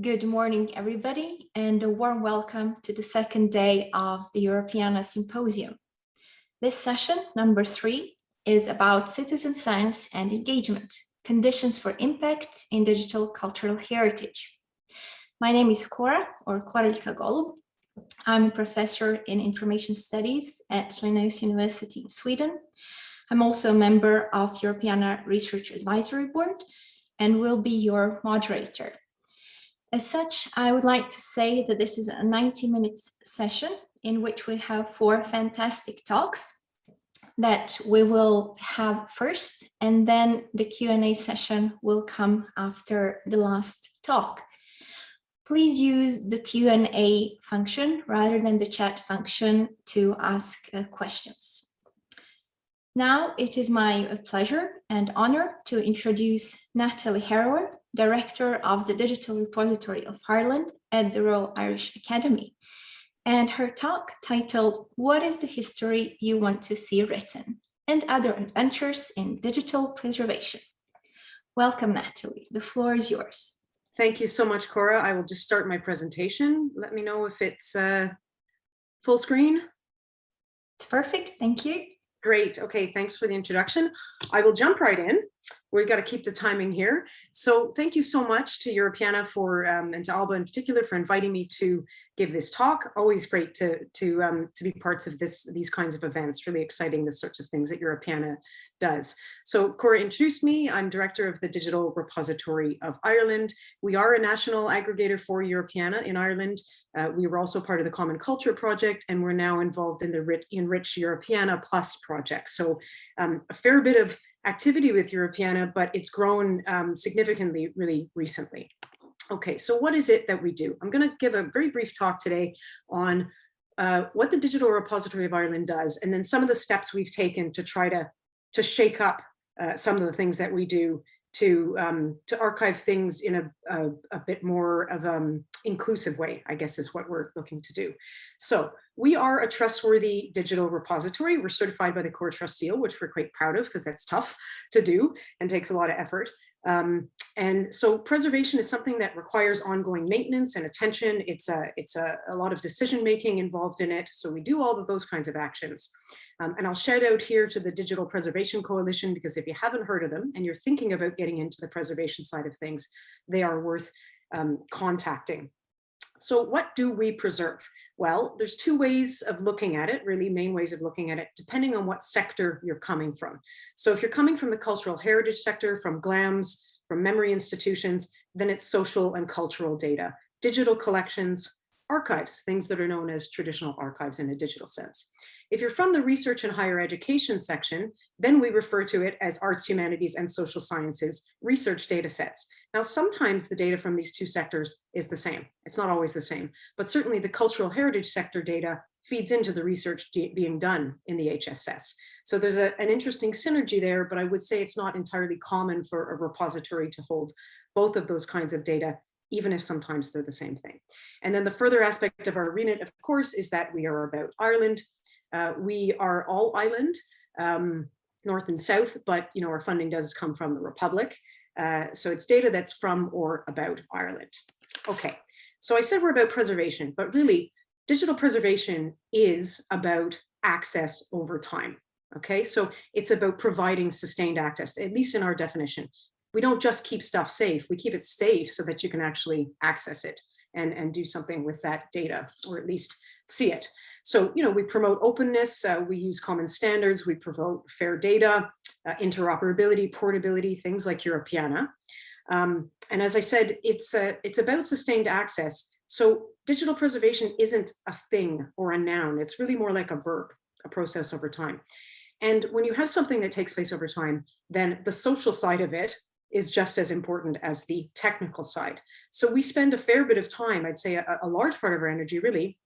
Good morning, everybody, and a warm welcome to the second day of the Europeana Symposium. This session, number 3, is about citizen science and engagement, conditions for impact in digital cultural heritage. My name is Cora, or Koraljka Golub. I'm a professor in information studies at Linnaeus University in Sweden. I'm also a member of Europeana Research Advisory Board and will be your moderator. As such, I would like to say that this is a 90-minute session in which we have 4 fantastic talks that we will have first, and then the Q&A session will come after the last talk. Please use the Q&A function rather than the chat function to ask questions. Now it is my pleasure and honor to introduce Natalie Harrower, Director of the Digital Repository of Ireland at the Royal Irish Academy, and her talk titled "What is the History You Want to See Written? And Other Adventures in Digital Preservation." Welcome, Natalie. The floor is yours. Thank you so much, Cora. I will just start my presentation. Let me know if it's full screen. It's perfect. Thank you. Great. Okay, thanks for the introduction. I will jump right in. We've got to keep the timing here. So thank you so much to Europeana for and to Alba in particular for inviting me to give this talk. Always great to be parts of these kinds of events. Really exciting, the sorts of things that Europeana does. So Cora introduced me. I'm director of the Digital Repository of Ireland. We are a national aggregator for Europeana in Ireland. We were also part of the Common Culture Project, and we're now involved in the Enrich Europeana Plus project. So a fair bit of activity with Europeana, but it's grown significantly really recently. Okay, so what is it that we do? I'm going to give a very brief talk today on what the Digital Repository of Ireland does, and then some of the steps we've taken to try to shake up some of the things that we do to archive things in a bit more of inclusive way, I guess is what we're looking to do. So we are a trustworthy digital repository. We're certified by the Core Trust Seal, which we're quite proud of because that's tough to do and takes a lot of effort. And so preservation is something that requires ongoing maintenance and attention. It's a lot of decision making involved in it. So we do all of those kinds of actions. And I'll shout out here to the Digital Preservation Coalition, because if you haven't heard of them and you're thinking about getting into the preservation side of things, they are worth contacting. So what do we preserve? Well, there's 2 ways of looking at it, really main ways of looking at it, depending on what sector you're coming from. So if you're coming from the cultural heritage sector, from GLAMs, from memory institutions, then it's social and cultural data, digital collections, archives, things that are known as traditional archives in a digital sense. If you're from the research and higher education section, then we refer to it as arts, humanities, and social sciences research data sets. Now, sometimes the data from these 2 sectors is the same. It's not always the same, but certainly the cultural heritage sector data feeds into the research being done in the HSS. So there's an interesting synergy there, but I would say it's not entirely common for a repository to hold both of those kinds of data, even if sometimes they're the same thing. And then the further aspect of our remit, of course, is that we are about Ireland. We are all island, north and south, but our funding does come from the Republic. So it's data that's from or about Ireland. Okay, so I said we're about preservation, but really digital preservation is about access over time. Okay, so it's about providing sustained access, at least in our definition. We don't just keep stuff safe, we keep it safe so that you can actually access it and do something with that data, or at least see it. So, we promote openness, we use common standards, we promote fair data, interoperability, portability, things like Europeana. And as I said, it's about sustained access. So digital preservation isn't a thing or a noun, it's really more like a verb, a process over time. And when you have something that takes place over time, then the social side of it is just as important as the technical side. So we spend a fair bit of time, I'd say a large part of our energy really,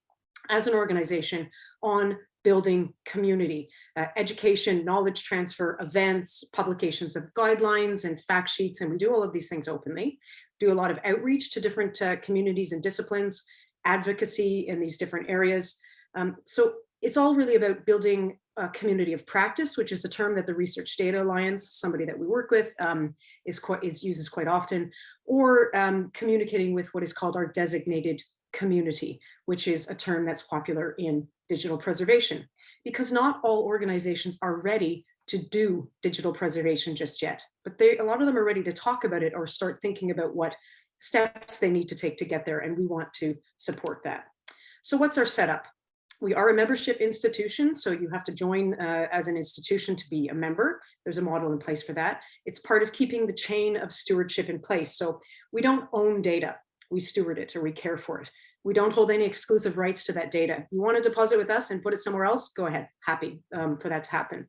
as an organization on building community, education, knowledge transfer, events, publications of guidelines and fact sheets, and we do all of these things openly, do a lot of outreach to different communities and disciplines, advocacy in these different areas. So it's all really about building a community of practice, which is a term that the Research Data Alliance, somebody that we work with, uses quite often. or communicating with what is called our designated community, which is a term that's popular in digital preservation, because not all organizations are ready to do digital preservation just yet, but a lot of them are ready to talk about it or start thinking about what steps they need to take to get there, and we want to support that. So what's our setup? We are a membership institution, so you have to join as an institution to be a member. There's a model in place for that. It's part of keeping the chain of stewardship in place. So we don't own data, we steward it, or we care for it. We don't hold any exclusive rights to that data. You want to deposit with us and put it somewhere else? Go ahead, happy for that to happen.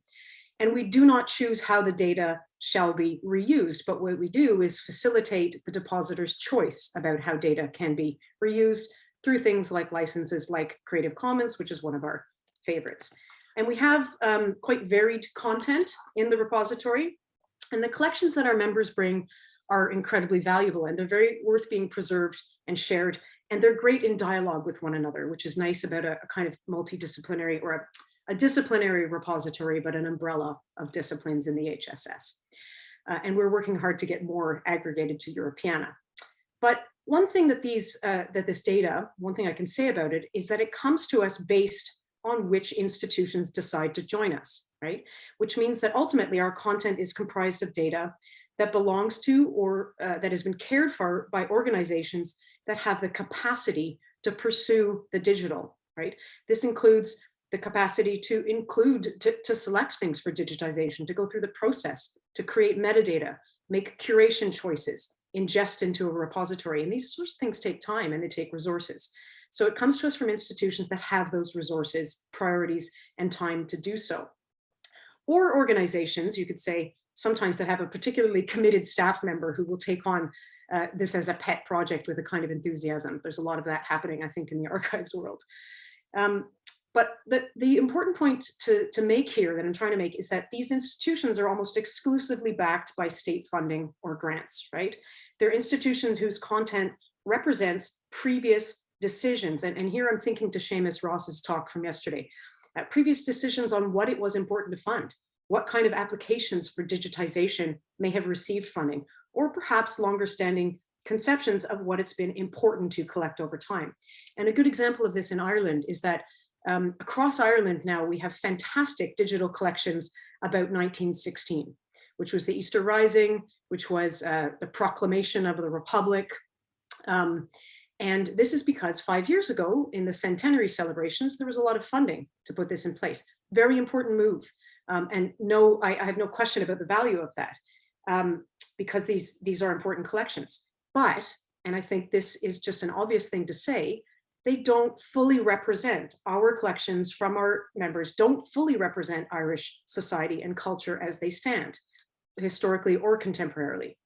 And we do not choose how the data shall be reused, but what we do is facilitate the depositor's choice about how data can be reused through things like licenses like Creative Commons, which is one of our favorites. And we have quite varied content in the repository, and the collections that our members bring are incredibly valuable, and they're very worth being preserved and shared, and they're great in dialogue with one another, which is nice about a kind of multidisciplinary or a disciplinary repository, but an umbrella of disciplines in the HSS. And we're working hard to get more aggregated to Europeana. But one thing that this data, one thing I can say about it is that it comes to us based on which institutions decide to join us, right? Which means that ultimately our content is comprised of data that belongs to or that has been cared for by organizations that have the capacity to pursue the digital, right? This includes the capacity to select things for digitization, to go through the process, to create metadata, make curation choices, ingest into a repository. And these sorts of things take time and they take resources. So it comes to us from institutions that have those resources, priorities, and time to do so. Or organizations, you could say, sometimes that have a particularly committed staff member who will take on this as a pet project with a kind of enthusiasm. There's a lot of that happening, I think, in the archives world. But the important point to make here that I'm trying to make is that these institutions are almost exclusively backed by state funding or grants, right? They're institutions whose content represents previous decisions. And here I'm thinking to Seamus Ross's talk from yesterday, previous decisions on what it was important to fund, what kind of applications for digitization may have received funding, or perhaps longer standing conceptions of what it's been important to collect over time. And a good example of this in Ireland is that across Ireland now, we have fantastic digital collections about 1916, which was the Easter Rising, which was the proclamation of the Republic. And this is because 5 years ago, in the centenary celebrations, there was a lot of funding to put this in place. Very important move. And no, I have no question about the value of that, because these are important collections. But, and I think this is just an obvious thing to say, they don't fully represent our collections from our members, don't fully represent Irish society and culture as they stand, historically or contemporarily.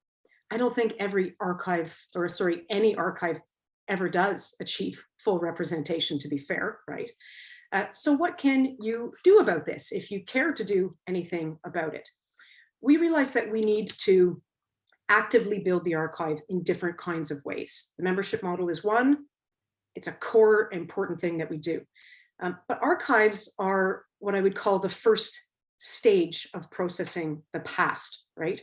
I don't think every archive, or sorry, any archive ever does achieve full representation, to be fair, right? So what can you do about this if you care to do anything about it? We realize that we need to actively build the archive in different kinds of ways. The membership model is one. It's a core important thing that we do. But archives are what I would call the first stage of processing the past, right?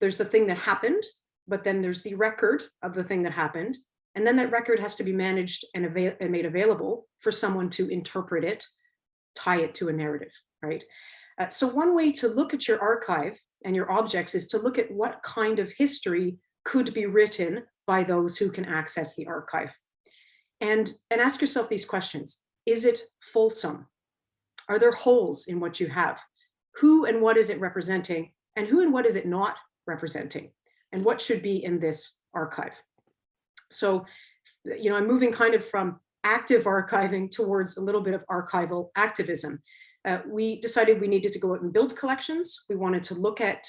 There's the thing that happened, but then there's the record of the thing that happened. And then that record has to be managed and made available for someone to interpret it, tie it to a narrative, right? So one way to look at your archive and your objects is to look at what kind of history could be written by those who can access the archive. And ask yourself these questions. Is it fulsome? Are there holes in what you have? Who and what is it representing? And who and what is it not representing? And what should be in this archive? So, you know, I'm moving kind of from active archiving towards a little bit of archival activism. We decided we needed to go out and build collections. We wanted to look at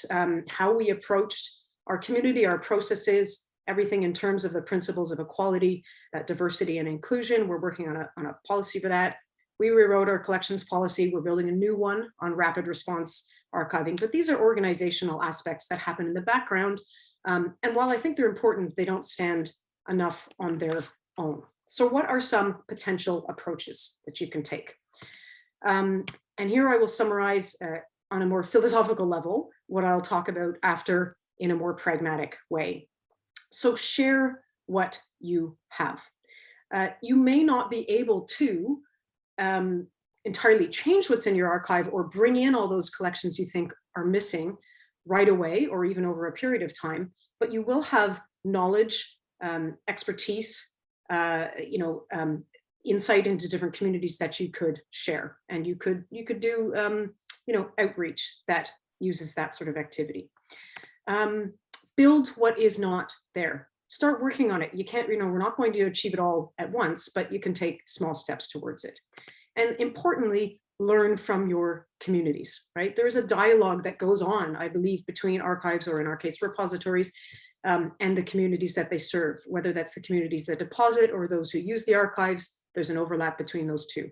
how we approached our community, our processes, everything in terms of the principles of equality, diversity, and inclusion. We're working on a policy for that. We rewrote our collections policy. We're building a new one on rapid response archiving. But these are organizational aspects that happen in the background. And while I think they're important, they don't stand enough on their own. So what are some potential approaches that you can take? And here I will summarize on a more philosophical level what I'll talk about after in a more pragmatic way. So share what you have. You may not be able to entirely change what's in your archive or bring in all those collections you think are missing right away or even over a period of time, but you will have knowledge, expertise, insight into different communities that you could share, and you could do outreach that uses that sort of activity. Build what is not there. Start working on it. You can't, we're not going to achieve it all at once, but you can take small steps towards it. And importantly, learn from your communities, right? There's a dialogue that goes on, I believe, between archives, or in our case, repositories, and the communities that they serve, whether that's the communities that deposit or those who use the archives. There's an overlap between those two.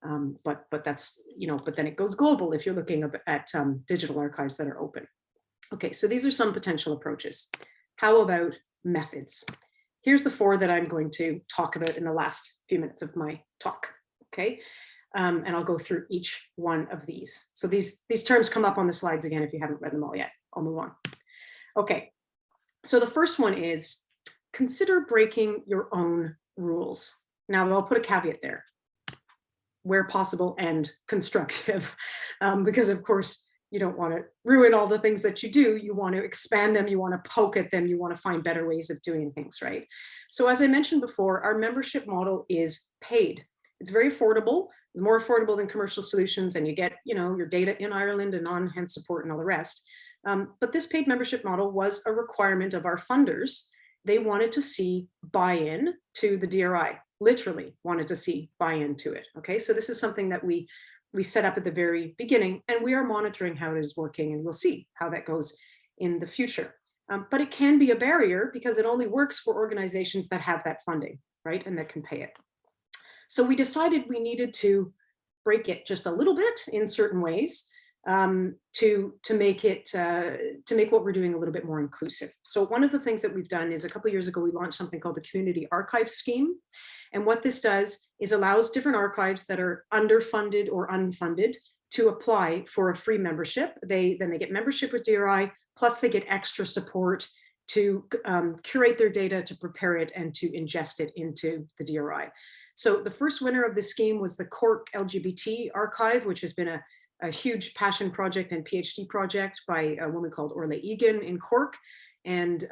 But that's, but then it goes global if you're looking at digital archives that are open. Okay, so these are some potential approaches. How about methods? Here's the 4 that I'm going to talk about in the last few minutes of my talk, okay? And I'll go through each one of these. So these terms come up on the slides again if you haven't read them all yet. I'll move on. Okay, so the first one is consider breaking your own rules. Now, I'll put a caveat there, where possible and constructive, because of course, you don't want to ruin all the things that you do. You want to expand them. You want to poke at them. You want to find better ways of doing things, right? So as I mentioned before, our membership model is paid. It's very affordable, more affordable than commercial solutions, and you get, your data in Ireland and on-hand support and all the rest. But this paid membership model was a requirement of our funders. They wanted to see buy-in to the DRI, literally wanted to see buy-in to it. Okay, so this is something that we set up at the very beginning, and we are monitoring how it is working, and we'll see how that goes in the future. But it can be a barrier because it only works for organizations that have that funding, right, and that can pay it. So we decided we needed to break it just a little bit in certain ways to make what we're doing a little bit more inclusive. So one of the things that we've done is a couple of years ago, we launched something called the Community Archive Scheme. And what this does is allows different archives that are underfunded or unfunded to apply for a free membership. Then they get membership with DRI, plus they get extra support to curate their data, to prepare it, and to ingest it into the DRI. So the first winner of this scheme was the Cork LGBT Archive, which has been a huge passion project and PhD project by a woman called Orla Egan in Cork. And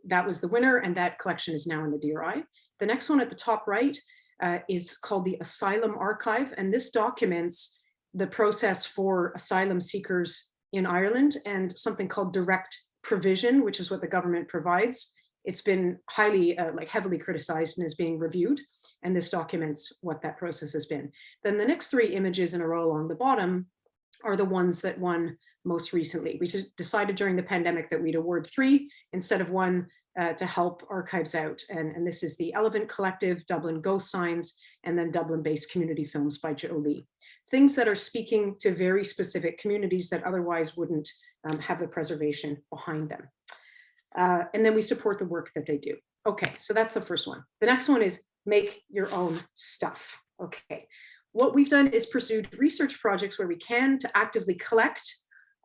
that was the winner, and that collection is now in the DRI. The next one at the top right is called the Asylum Archive, and this documents the process for asylum seekers in Ireland and something called direct provision, which is what the government provides. It's been highly, heavily criticized and is being reviewed, and this documents what that process has been. Then the next 3 images in a row along the bottom are the ones that won most recently. We decided during the pandemic that we'd award 3 instead of 1 to help archives out. And this is the Elephant Collective, Dublin Ghost Signs, and then Dublin-based community films by Joe Lee. Things that are speaking to very specific communities that otherwise wouldn't have the preservation behind them. And then we support the work that they do. Okay, so that's the first one. The next one is make your own stuff. Okay, what we've done is pursued research projects where we can to actively collect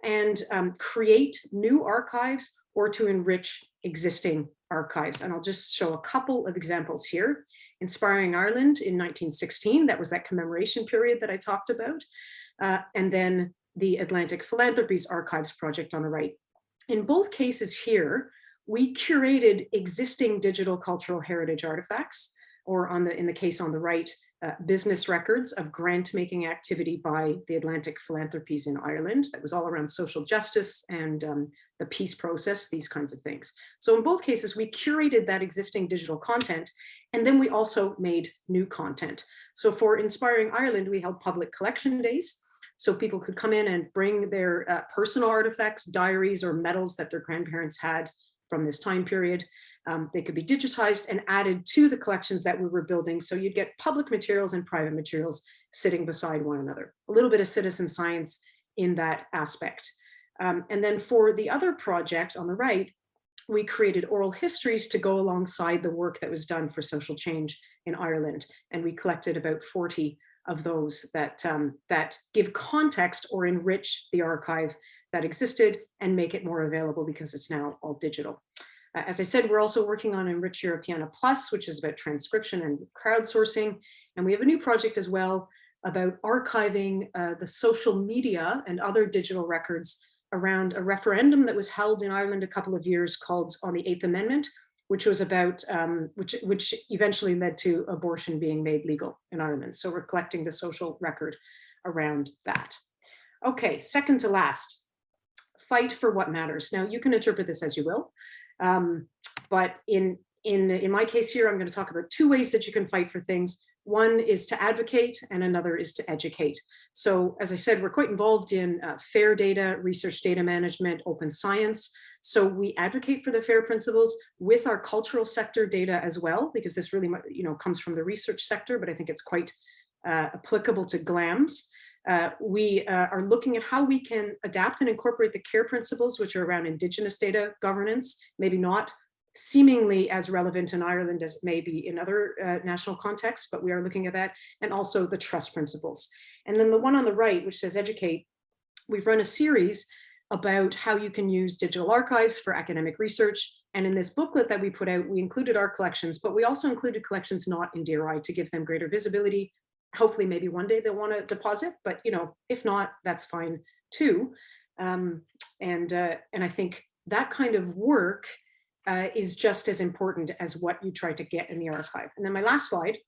and create new archives or to enrich existing archives. And I'll just show a couple of examples here. Inspiring Ireland in 1916, that was that commemoration period that I talked about. And then the Atlantic Philanthropies Archives Project on the right. In both cases here, we curated existing digital cultural heritage artifacts, or in the case on the right, business records of grant-making activity by the Atlantic Philanthropies in Ireland. That was all around social justice and the peace process, these kinds of things. So in both cases, we curated that existing digital content, and then we also made new content. So for Inspiring Ireland, we held public collection days, so people could come in and bring their personal artifacts, diaries, or medals that their grandparents had from this time period. They could be digitized and added to the collections that we were building. So you'd get public materials and private materials sitting beside one another. A little bit of citizen science in that aspect. And then for the other project on the right, we created oral histories to go alongside the work that was done for social change in Ireland. And we collected about 40 of those that give context or enrich the archive that existed and make it more available because it's now all digital. As I said, we're also working on Enrich Europeana Plus, which is about transcription and crowdsourcing. And we have a new project as well about archiving the social media and other digital records around a referendum that was held in Ireland a couple of years called on the Eighth Amendment, which was about, which eventually led to abortion being made legal in Ireland. So we're collecting the social record around that. Okay, second to last, fight for what matters. Now you can interpret this as you will, but in my case here, I'm going to talk about two ways that you can fight for things. One is to advocate and another is to educate. So as I said, we're quite involved in FAIR data, research data management, open science. So we advocate for the FAIR principles with our cultural sector data as well, because this really, comes from the research sector, but I think it's quite applicable to GLAMS. We are looking at how we can adapt and incorporate the CARE principles, which are around Indigenous data governance, maybe not seemingly as relevant in Ireland as it may be in other national contexts, but we are looking at that, and also the trust principles. And then the one on the right, which says educate, we've run a series about how you can use digital archives for academic research. And in this booklet that we put out, we included our collections, but we also included collections not in DRI to give them greater visibility. Hopefully, maybe one day they'll want to deposit, but if not, that's fine too. And I think that kind of work is just as important as what you try to get in the archive. And then my last slide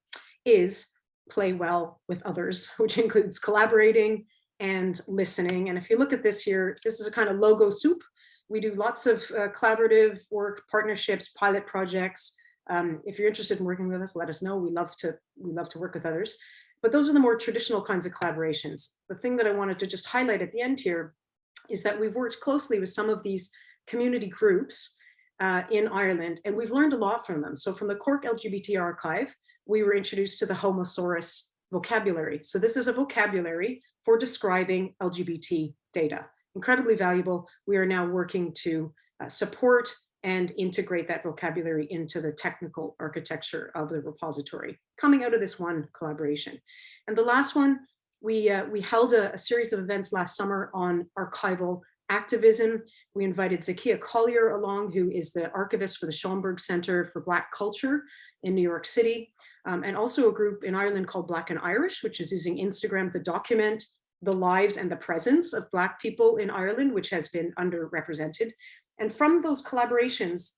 is play well with others, which includes collaborating and listening. And if you look at this here, this is a kind of logo soup. We do lots of collaborative work, partnerships, pilot projects. If you're interested in working with us, let us know. We love to work with others. But those are the more traditional kinds of collaborations. The thing that I wanted to just highlight at the end here is that we've worked closely with some of these community groups in Ireland, and we've learned a lot from them. So from the Cork LGBT archive, we were introduced to the homosaurus vocabulary. So this is a vocabulary for describing LGBT data. Incredibly valuable. We are now working to support and integrate that vocabulary into the technical architecture of the repository, coming out of this one collaboration. And the last one, we held a series of events last summer on archival activism. We invited Zakiya Collier along, who is the archivist for the Schomburg Center for Black Culture in New York City, and also a group in Ireland called Black and Irish, which is using Instagram to document the lives and the presence of Black people in Ireland, which has been underrepresented. And from those collaborations,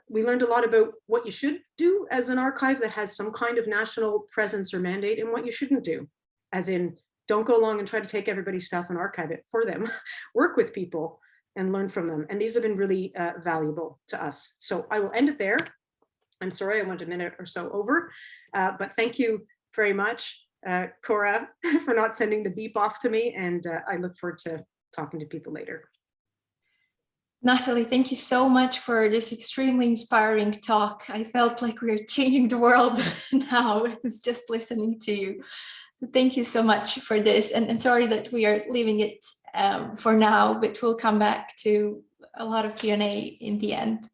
we learned a lot about what you should do as an archive that has some kind of national presence or mandate, and what you shouldn't do, as in, don't go along and try to take everybody's stuff and archive it for them. Work with people and learn from them. And these have been really valuable to us. So I will end it there. I'm sorry, I went a minute or so over, but thank you very much, Cora, for not sending the beep off to me. And I look forward to talking to people later. Natalie, thank you so much for this extremely inspiring talk. I felt like we are changing the world now. It's just listening to you. So thank you so much for this. And sorry that we are leaving it for now, but we'll come back to a lot of Q&A in the end.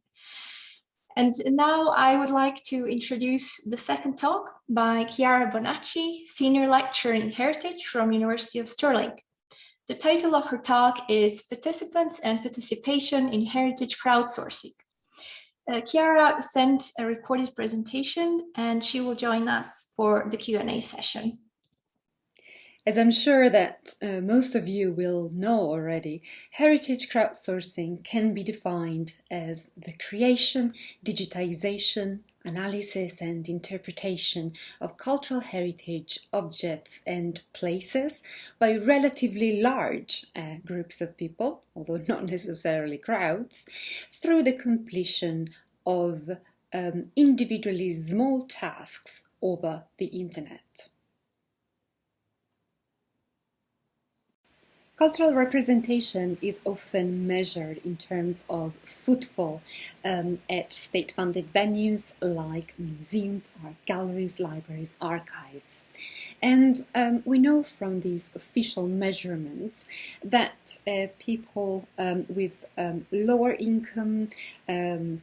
And now I would like to introduce the second talk by Chiara Bonacchi, Senior Lecturer in Heritage from University of Stirling. The title of her talk is Participants and Participation in Heritage Crowdsourcing. Chiara sent a recorded presentation and she will join us for the Q&A session. As I'm sure that most of you will know already, heritage crowdsourcing can be defined as the creation, digitization, analysis and interpretation of cultural heritage objects and places by relatively large groups of people, although not necessarily crowds, through the completion of individually small tasks over the internet. Cultural representation is often measured in terms of footfall at state-funded venues like museums, art galleries, libraries, archives. And we know from these official measurements that people with lower income,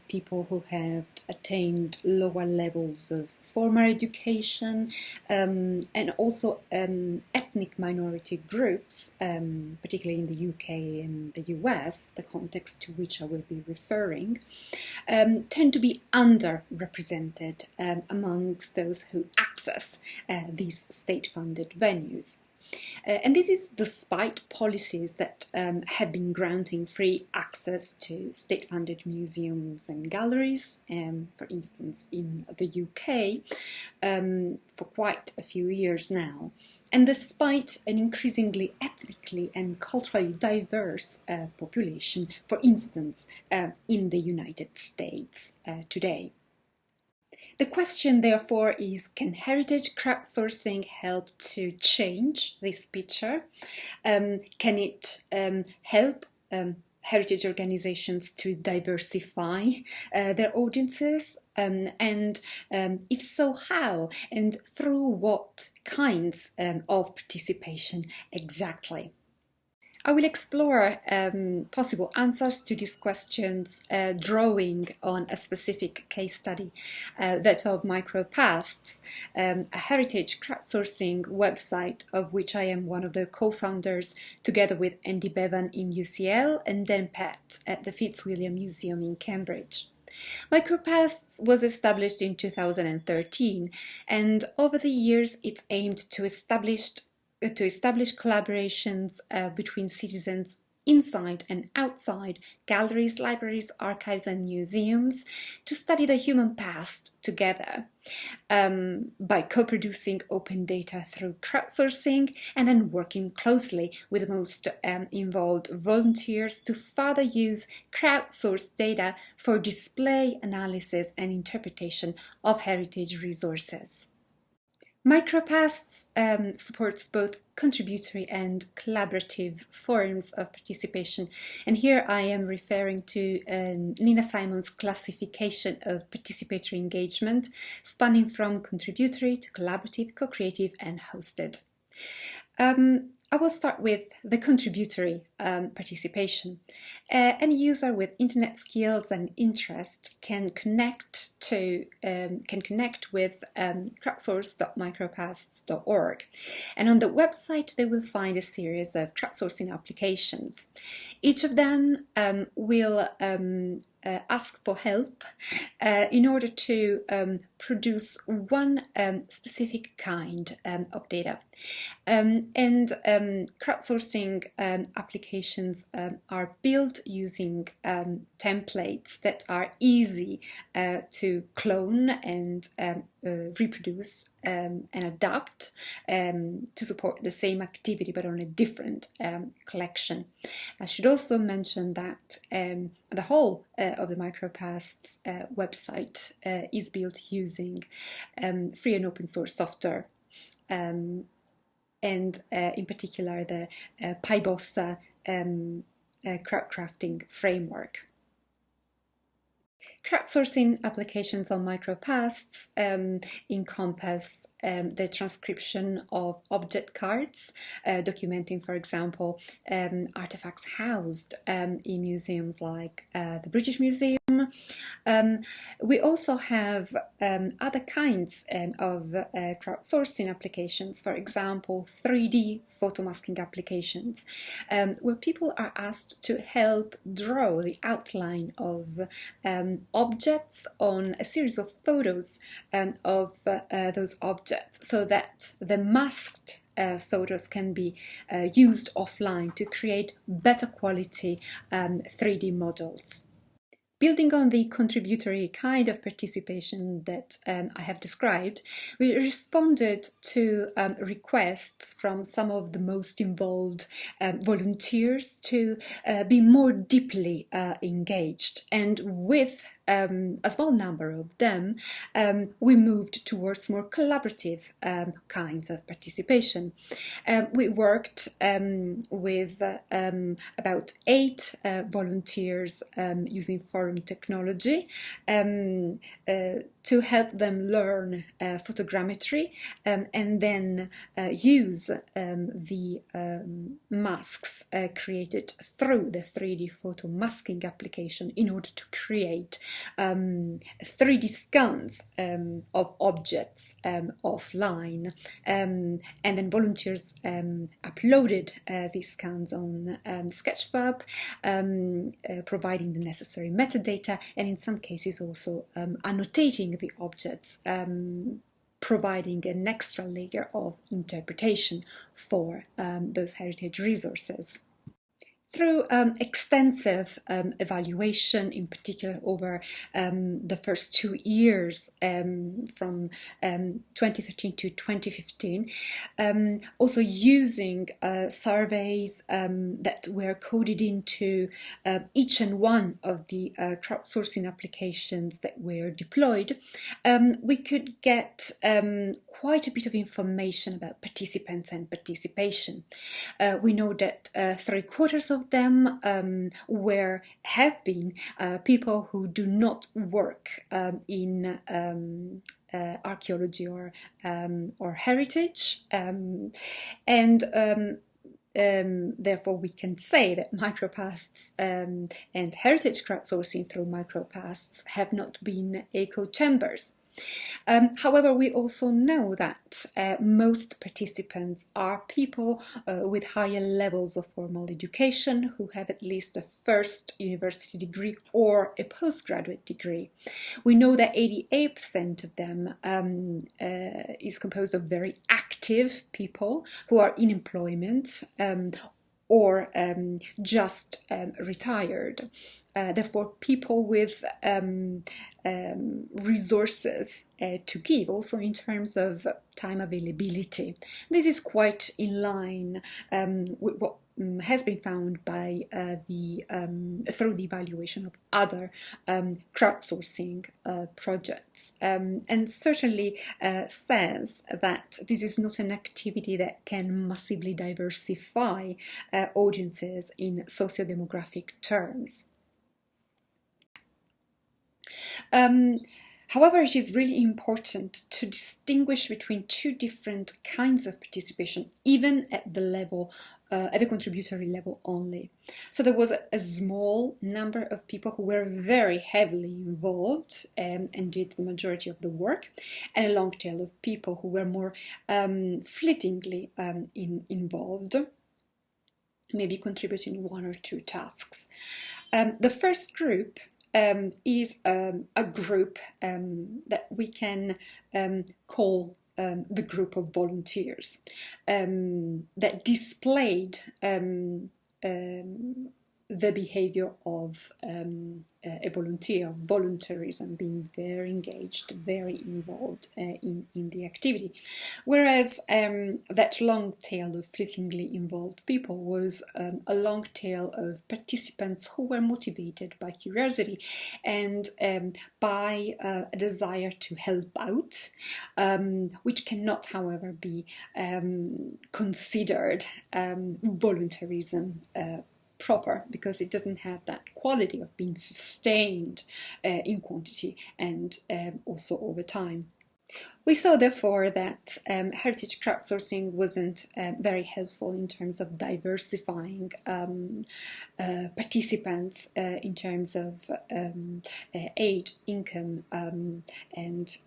people who have attained lower levels of formal education, and also ethnic minority groups, particularly in the UK and the US, the context to which I will be referring, tend to be underrepresented amongst those who access these state-funded venues. And this is despite policies that have been granting free access to state-funded museums and galleries, for instance in the UK, for quite a few years now. And despite an increasingly ethnically and culturally diverse population, for instance, in the United States today. The question, therefore, is, can heritage crowdsourcing help to change this picture? Can it help heritage organizations to diversify their audiences? And if so, how? And through what kinds of participation exactly? I will explore possible answers to these questions drawing on a specific case study, that of Micropasts, a heritage crowdsourcing website of which I am one of the co-founders, together with Andy Bevan in UCL and Dan Pett at the Fitzwilliam Museum in Cambridge. Micropasts was established in 2013, and over the years it's aimed to establish collaborations between citizens inside and outside galleries, libraries, archives and museums to study the human past together by co-producing open data through crowdsourcing and then working closely with the most involved volunteers to further use crowdsourced data for display, analysis and interpretation of heritage resources. Micropasts supports both contributory and collaborative forms of participation, and here I am referring to Nina Simon's classification of participatory engagement, spanning from contributory to collaborative, co-creative and hosted. I will start with the contributory participation. Any user with internet skills and interest can connect with crowdsource.micropasts.org, and on the website they will find a series of crowdsourcing applications. Each of them will ask for help in order to produce one specific kind of data. And crowdsourcing applications are built using templates that are easy to clone and reproduce and adapt to support the same activity but on a different collection. I should also mention that the whole of the Micropasts website is built using free and open source software, and in particular the PyBossa crowdcrafting framework. Crowdsourcing applications on Micropasts encompass the transcription of object cards, documenting, for example, artifacts housed in museums like the British Museum. We also have other kinds of crowdsourcing applications, for example, 3D photomasking applications, where people are asked to help draw the outline of objects on a series of photos of those objects, so that the masked photos can be used offline to create better quality 3D models. Building on the contributory kind of participation that I have described, we responded to requests from some of the most involved volunteers to be more deeply engaged, and with a small number of them, we moved towards more collaborative kinds of participation. We worked with about 8 volunteers using forum technology to help them learn photogrammetry and then use the masks created through the 3D photo masking application in order to create 3D scans of objects offline. And then volunteers uploaded these scans on Sketchfab, providing the necessary metadata, and in some cases also annotating the objects, providing an extra layer of interpretation for those heritage resources. Through extensive evaluation, in particular over the first 2 years from 2013 to 2015, also using surveys that were coded into each and one of the crowdsourcing applications that were deployed, we could get quite a bit of information about participants and participation. We know that 3/4 of them have been people who do not work in archaeology or heritage, and therefore we can say that micropasts and heritage crowdsourcing through micropasts have not been echo chambers. However, we also know that most participants are people with higher levels of formal education who have at least a first university degree or a postgraduate degree. We know that 88% of them is composed of very active people who are in employment or just retired. Therefore, people with resources to give, also in terms of time availability. This is quite in line with what has been found by through the evaluation of other crowdsourcing projects, and certainly says that this is not an activity that can massively diversify audiences in socio-demographic terms. However, it is really important to distinguish between two different kinds of participation, even at the level, at the contributory level only. So there was a small number of people who were very heavily involved and did the majority of the work, and a long tail of people who were more fleetingly involved, maybe contributing one or two tasks. The first group is a group that we can call the group of volunteers that displayed the behavior of a volunteer, voluntarism, being very engaged, very involved in the activity. Whereas that long tail of fleetingly involved people was a long tail of participants who were motivated by curiosity and by a desire to help out, which cannot, however, be considered voluntarism proper, because it doesn't have that quality of being sustained in quantity and also over time. We saw, therefore, that heritage crowdsourcing wasn't very helpful in terms of diversifying participants in terms of age, income, and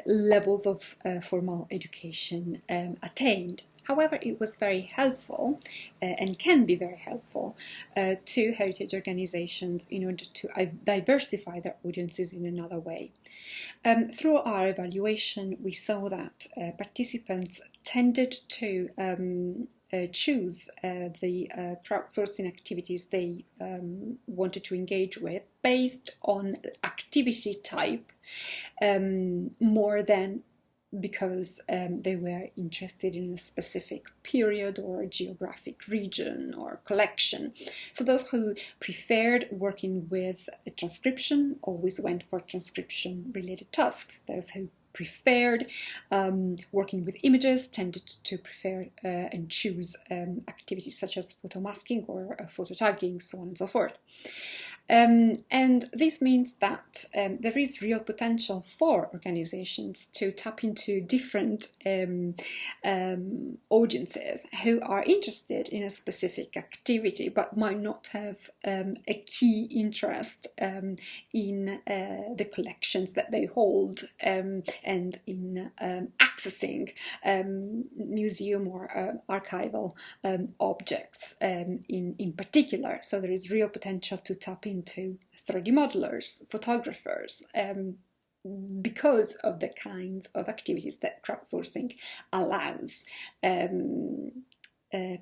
levels of formal education attained. However, it was very helpful and can be very helpful to heritage organizations in order to diversify their audiences in another way. Through our evaluation, we saw that participants tended to choose the crowdsourcing activities they wanted to engage with based on activity type more than because they were interested in a specific period or geographic region or collection. So those who preferred working with a transcription always went for transcription-related tasks. Those who preferred working with images tended to prefer and choose activities such as photo masking or photo tagging, so on and so forth. And this means that there is real potential for organizations to tap into different audiences who are interested in a specific activity but might not have a key interest in the collections that they hold and in accessing museum or archival objects in particular. So there is real potential to tap into 3D modelers, photographers, because of the kinds of activities that crowdsourcing allows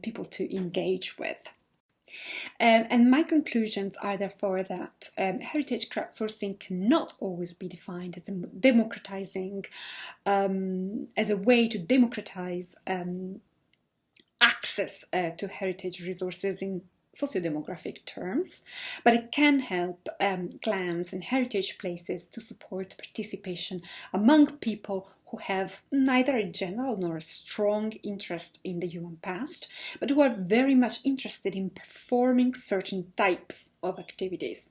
people to engage with. And my conclusions are therefore that heritage crowdsourcing cannot always be defined as democratizing, as a way to democratize access to heritage resources in socio-demographic terms, but it can help clans and heritage places to support participation among people who have neither a general nor a strong interest in the human past, but who are very much interested in performing certain types of activities.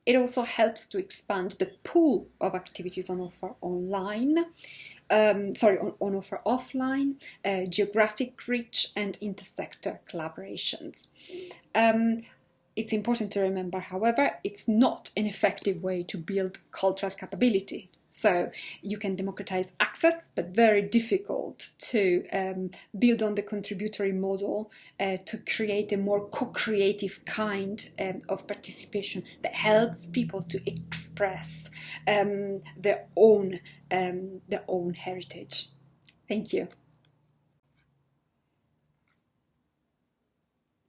It also helps to expand the pool of activities on offer online, on offer offline, geographic reach and intersector collaborations. It's important to remember, however, it's not an effective way to build cultural capability. So you can democratize access, but very difficult to build on the contributory model to create a more co-creative kind of participation that helps people to express their own heritage. Thank you.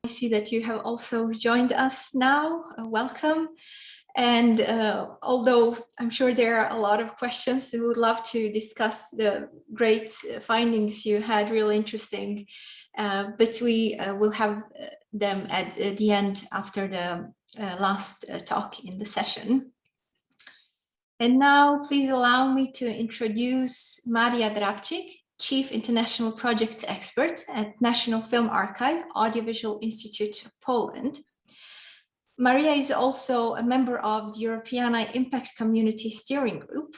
I see that you have also joined us now. Welcome. And although I'm sure there are a lot of questions, we would love to discuss the great findings you had, really interesting, but we will have them at the end after the last talk in the session. And now please allow me to introduce Maria Drapjic, Chief International Projects Expert at National Film Archive, Audiovisual Institute Poland. Maria is also a member of the Europeana Impact Community Steering Group,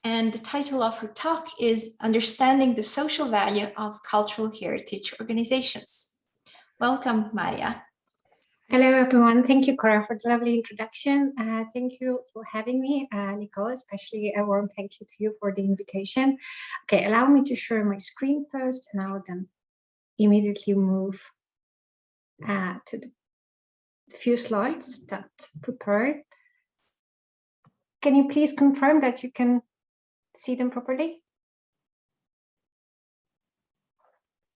and the title of her talk is Understanding the Social Value of Cultural Heritage Organizations. Welcome, Maria. Hello, everyone. Thank you, Cora, for the lovely introduction. Thank you for having me, Nicole, especially a warm thank you to you for the invitation. Okay, allow me to share my screen first, and I will then immediately move to the few slides that prepared. Can you please confirm that you can see them properly?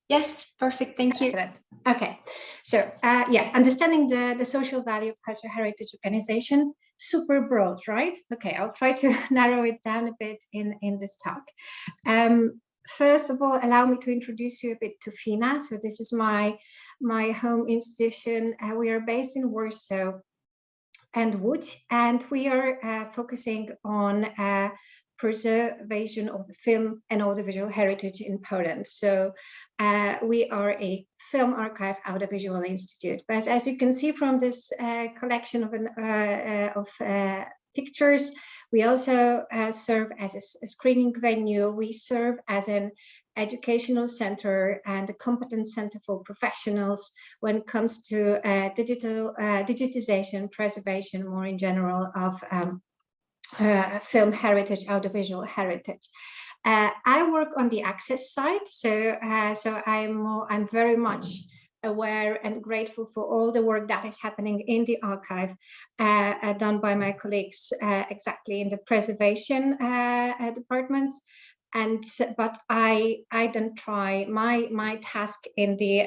Yes, perfect. Thank you. Excellent. Okay, so yeah, understanding the social value of cultural heritage organization, super broad, right? Okay, I'll try to narrow it down a bit in this talk. First of all, allow me to introduce you a bit to FINA. So this is my home institution. We are based in Warsaw and Łódź, and we are focusing on preservation of the film and audiovisual heritage in Poland. So we are a film archive audiovisual institute. But as you can see from this collection of pictures, we also serve as a screening venue. We serve as an educational center and a competence center for professionals when it comes to digitization, preservation, more in general, of film heritage, audiovisual heritage. I work on the access side, so I'm very much aware and grateful for all the work that is happening in the archive, done by my colleagues exactly in the preservation departments. But I then try my task in the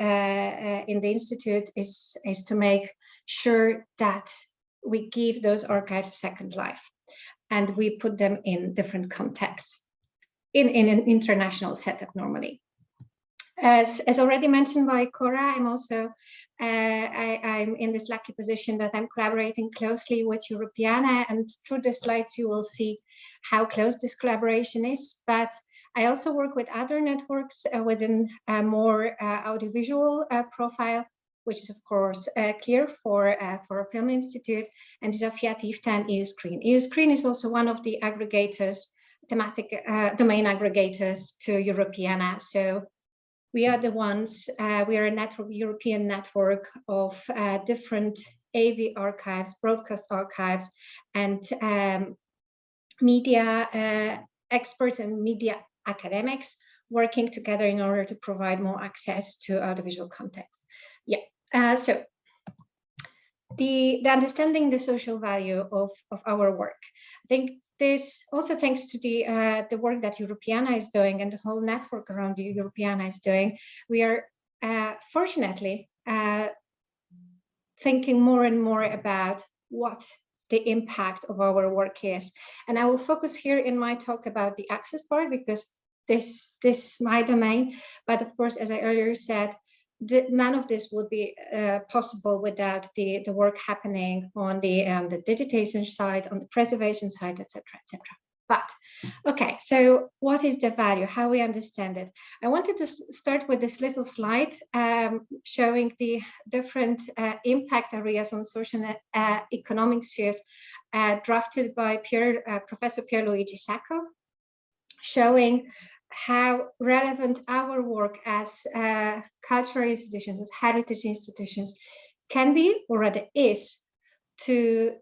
institute is to make sure that we give those archives a second life, and we put them in different contexts in an international setup normally. As already mentioned by Cora, I'm also I'm in this lucky position that I'm collaborating closely with Europeana, and through the slides you will see how close this collaboration is. But I also work with other networks within a more audiovisual profile, which is of course clear for a film institute, and Drapjic 10 EUScreen. EUScreen is also one of the aggregators, thematic domain aggregators to Europeana. So we are the ones, we are a network, European network of different AV archives, broadcast archives, and media experts and media academics working together in order to provide more access to audiovisual context. Yeah, so the understanding the social value of our work. I think this also thanks to the work that Europeana is doing and the whole network around the Europeana is doing. We are fortunately thinking more and more about what the impact of our work is. And I will focus here in my talk about the access part because this is my domain. But of course, as I earlier said, none of this would be possible without the work happening on the digitization side, on the preservation side, etc., etc. But okay, so what is the value? How we understand it? I wanted to start with this little slide showing the different impact areas on social and economic spheres drafted by Professor Pierluigi Sacco, showing how relevant our work as cultural institutions, as heritage institutions, can be or rather is to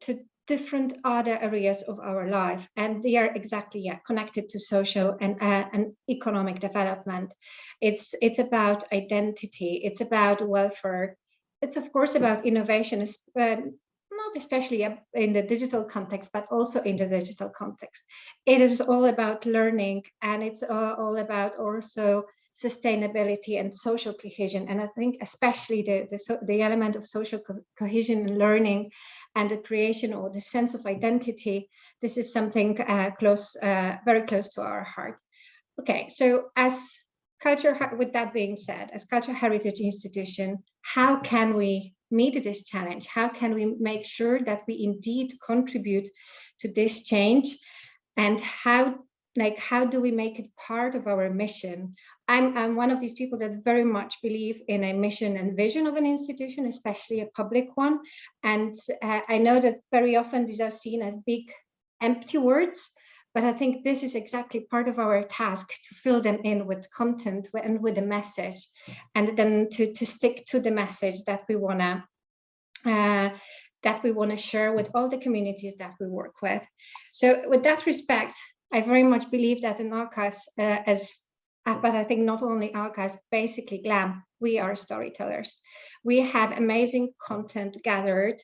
different other areas of our life, and they are exactly connected to social and economic development. It's about identity. It's about welfare. It's of course about innovation, not especially in the digital context, but also in the digital context. It is all about learning, and it's all about also sustainability and social cohesion. And I think especially the element of social cohesion and learning and the creation or the sense of identity, this is something very close to our heart. Okay, so as culture, with that being said, as cultural heritage institution, how can we meet this challenge? How can we make sure that we indeed contribute to this change? And how do we make it part of our mission? I'm one of these people that very much believe in a mission and vision of an institution, especially a public one. And I know that very often these are seen as big, empty words, but I think this is exactly part of our task, to fill them in with content and with a message, and then to stick to the message that we wanna share with all the communities that we work with. So with that respect, I very much believe that in archives, but I think not only archives, basically GLAM, we are storytellers. We have amazing content gathered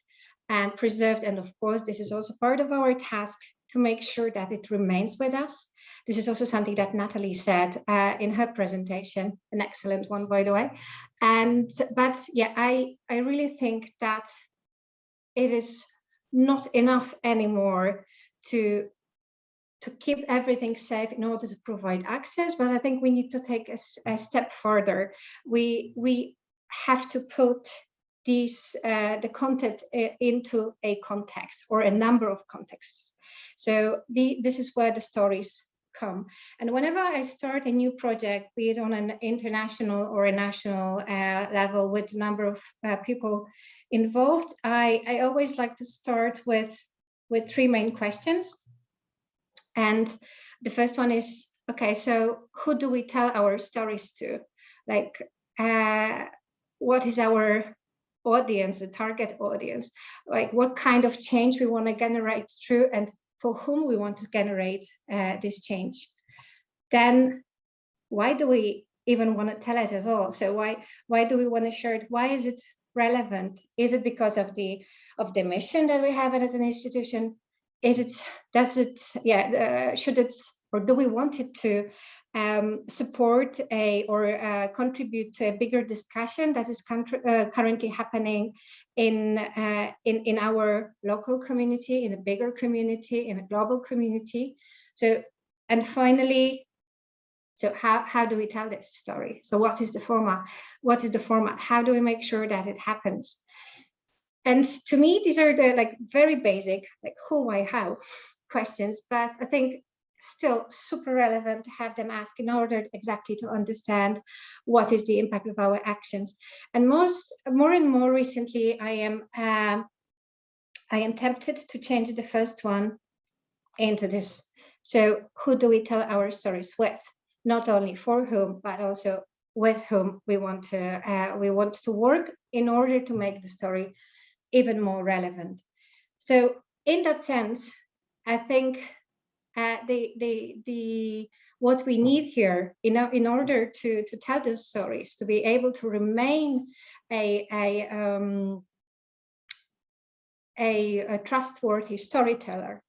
and preserved, and of course, this is also part of our task to make sure that it remains with us. This is also something that Natalie said in her presentation, an excellent one, by the way. But yeah, I really think that it is not enough anymore to keep everything safe in order to provide access, but I think we need to take a step further. We have to put the content into a context or a number of contexts. So this is where the stories come. And whenever I start a new project, be it on an international or a national level with a number of people involved, I always like to start with three main questions. And the first one is, okay, so who do we tell our stories to? Like, what is our audience, the target audience? Like, what kind of change we want to generate through, and for whom we want to generate this change? Then, why do we even want to tell it at all? So why do we want to share it? Why is it relevant? Is it because of the mission that we have as an institution? Should it, or do we want it to support or contribute to a bigger discussion that is currently happening in our local community, in a bigger community, in a global community? So, and finally, so how do we tell this story? So what is the format? What is the format? How do we make sure that it happens? And to me, these are the very basic, who, why, how questions. But I think still super relevant to have them ask in order exactly to understand what is the impact of our actions. And more and more recently, I am tempted to change the first one into this. So who do we tell our stories with? Not only for whom, but also with whom we want to work in order to make the story even more relevant. So in that sense, I think what we need here in order to tell those stories, to be able to remain a trustworthy storyteller,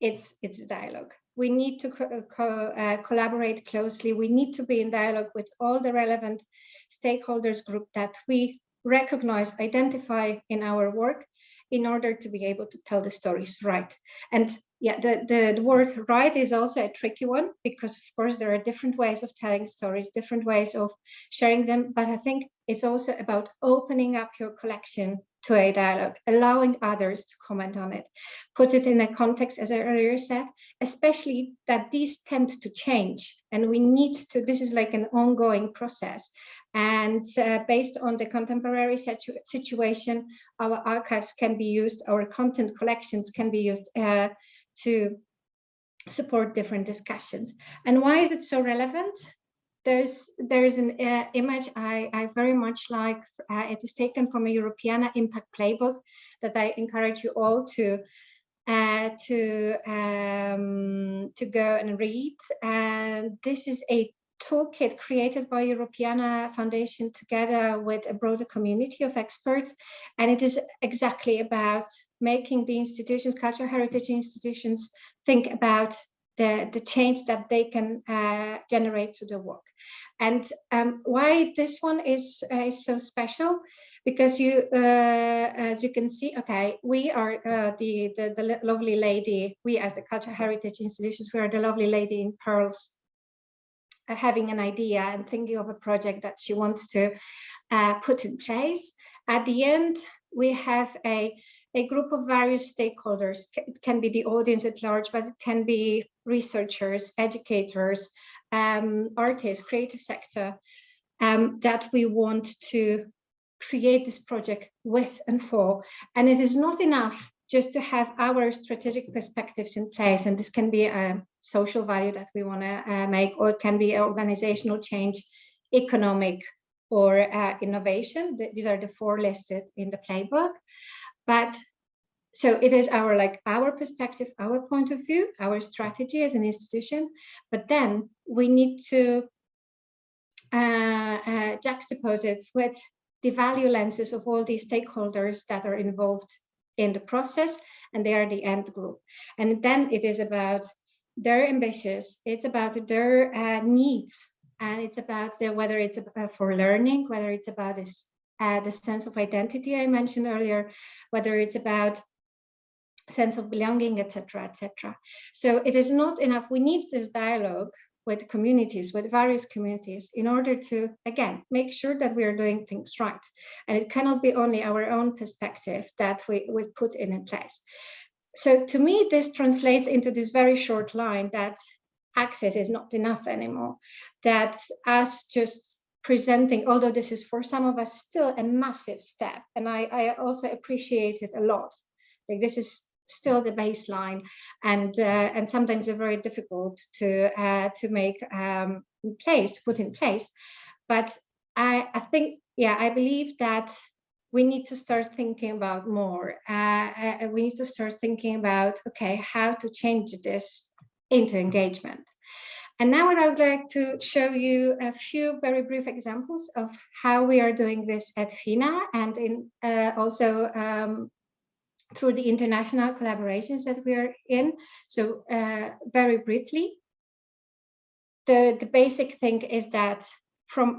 it's dialogue. We need to collaborate closely. We need to be in dialogue with all the relevant stakeholders group that we recognize, identify in our work, in order to be able to tell the stories right. And yeah, the word right is also a tricky one, because of course there are different ways of telling stories, different ways of sharing them. But I think it's also about opening up your collection to a dialogue, allowing others to comment on it, put it in a context, as I earlier said, especially that these tend to change. And we need to, this is like an ongoing process. And based on the contemporary situation, our archives can be used, our content collections can be used to support different discussions. And why is it so relevant? There's an image I very much like. It is taken from a Europeana Impact Playbook that I encourage you all to go and read. And this is a toolkit created by Europeana Foundation together with a broader community of experts. And it is exactly about making the institutions, cultural heritage institutions, think about the change that they can generate through the work. And why this one is so special, because you, as you can see, okay, we are the lovely lady, we as the cultural heritage institutions, we are the lovely lady in pearls, having an idea and thinking of a project that she wants to put in place. At the end, we have a group of various stakeholders. It can be the audience at large, but it can be researchers, educators, artists, creative sector, that we want to create this project with and for. And it is not enough just to have our strategic perspectives in place. And this can be a social value that we want to make, or it can be organizational change, economic, or innovation. These are the four listed in the playbook. But so it is our perspective, our point of view, our strategy as an institution. But then we need to juxtapose it with the value lenses of all these stakeholders that are involved in the process, and they are the end group. And then it is about their ambitions, it's about their needs, and it's about whether it's for learning, whether it's about this the sense of identity I mentioned earlier, whether it's about sense of belonging, etc., etc. So it is not enough. We need this dialogue with communities, with various communities, in order to, again, make sure that we are doing things right. And it cannot be only our own perspective that we put in place. So to me, this translates into this very short line that access is not enough anymore, that us just presenting, although this is for some of us still a massive step, and I also appreciate it a lot. Like, this is still the baseline, and sometimes they're very difficult to make put in place. But I think, yeah, I believe that we need to start thinking about more. We need to start thinking about, okay, how to change this into engagement. And now I would like to show you a few very brief examples of how we are doing this at FINA, and in also through the international collaborations that we are in. So very briefly, the basic thing is that from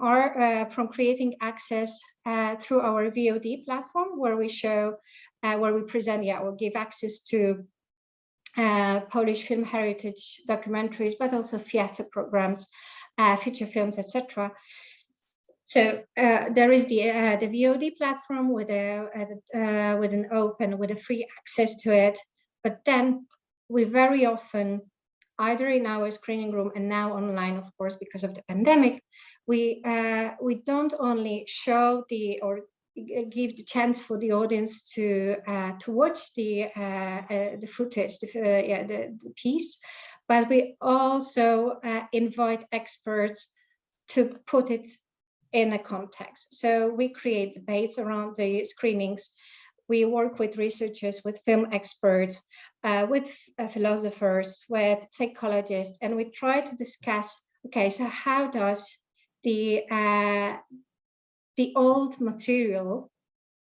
creating access through our VOD platform, where we show, where we present, or give access to Polish film heritage documentaries, but also theater programs, feature films, etc. So there is the VOD platform with a free access to it. But then we very often either in our screening room and now online, of course, because of the pandemic, we don't only show or give the chance for the audience to watch the footage, the piece, but we also invite experts to put it in a context. So we create debates around the screenings. We work with researchers, with film experts, with philosophers, with psychologists, and we try to discuss, okay, so how does the old material,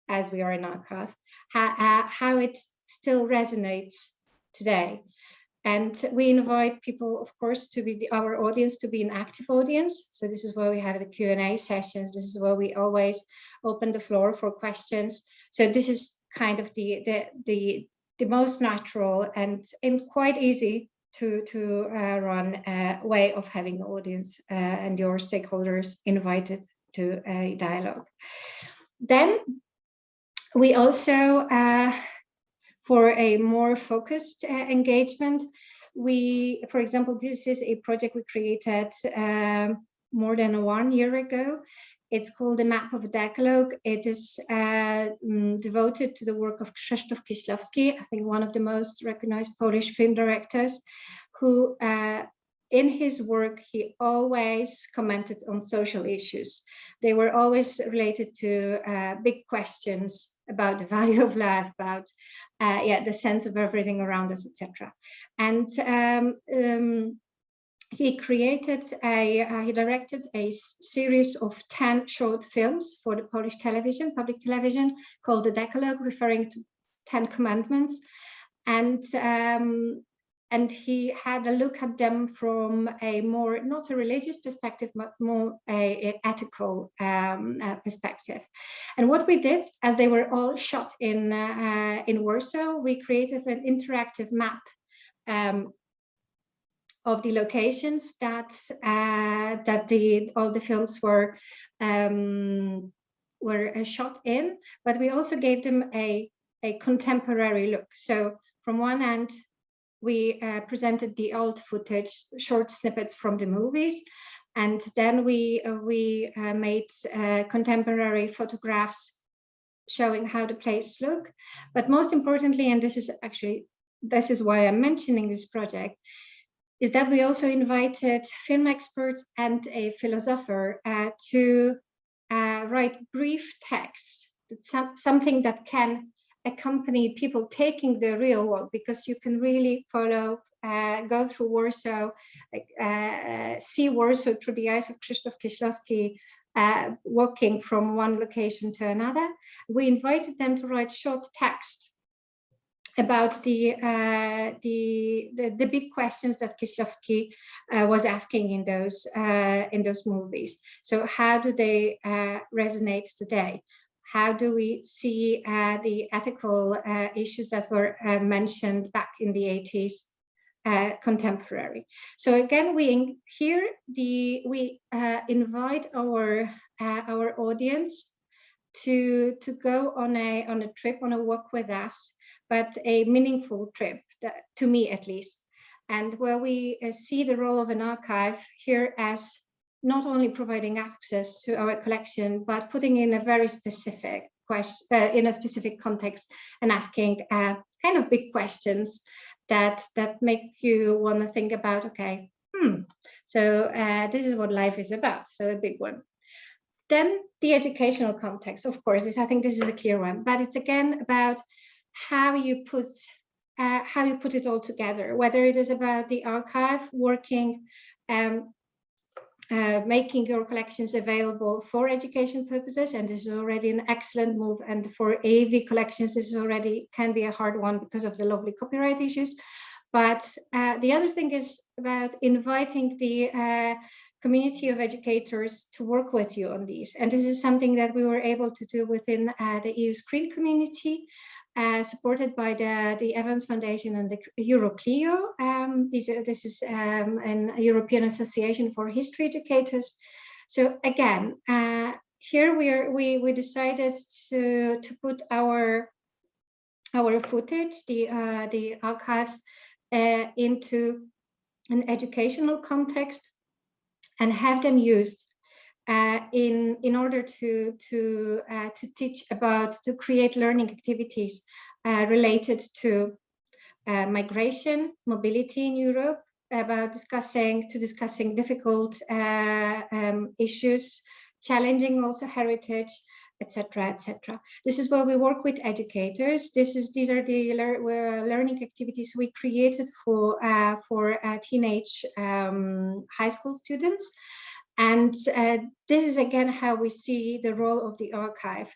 as we are an archive, how it still resonates today. And we invite people, of course, to be our audience, to be an active audience. So this is where we have the Q&A sessions. This is where we always open the floor for questions. So this is kind of the most natural and quite easy to run way of having the audience and your stakeholders invited to a dialogue. Then we also, for a more focused engagement, for example, this is a project we created more than 1 year ago. It's called the Map of Decalogue. It is devoted to the work of Krzysztof Kieślowski, I think one of the most recognized Polish film directors, who in his work, he always commented on social issues. They were always related to big questions about the value of life, about the sense of everything around us, etc. And he directed a series of 10 short films for the Polish public television, called the Decalogue, referring to 10 commandments. And he had a look at them from a more, not a religious perspective, but more a ethical perspective. And what we did, as they were all shot in Warsaw, we created an interactive map of the locations that all the films were shot in, but we also gave them a contemporary look. So from one end, we presented the old footage, short snippets from the movies, and then we made contemporary photographs showing how the places look. But most importantly, and this is why I'm mentioning this project, is that we also invited film experts and a philosopher to write brief texts, something that can accompany people taking the real walk, because you can really follow, go through Warsaw, see Warsaw through the eyes of Krzysztof Kieślowski, walking from one location to another. We invited them to write short text about the big questions that Kieślowski was asking in those movies. So how do they resonate today? How do we see the ethical issues that were mentioned back in the 80s contemporary? So again, we invite our audience to go on a trip, on a walk with us, but a meaningful trip, to me at least, and where we see the role of an archive here as not only providing access to our collection, but putting in a very specific question, in a specific context, and asking kind of big questions that make you want to think about, okay, so this is what life is about, so a big one. Then the educational context, of course, I think this is a clear one, but it's again about how you put it all together, whether it is about the archive working, making your collections available for education purposes, and this is already an excellent move. And for AV collections, this is already can be a hard one because of the lovely copyright issues. But the other thing is about inviting the community of educators to work with you on these. And this is something that we were able to do within the EU Screen community, supported by the Evans Foundation and the Euroclio. This is an European Association for History Educators. So again, here we decided to put our footage, the archives, into an educational context and have them used in order to teach about, to create learning activities related to migration, mobility in Europe, about discussing difficult issues, challenging also heritage, etc., etc. This is where we work with educators. These are the learning activities we created for teenage high school students. And this is again how we see the role of the archive,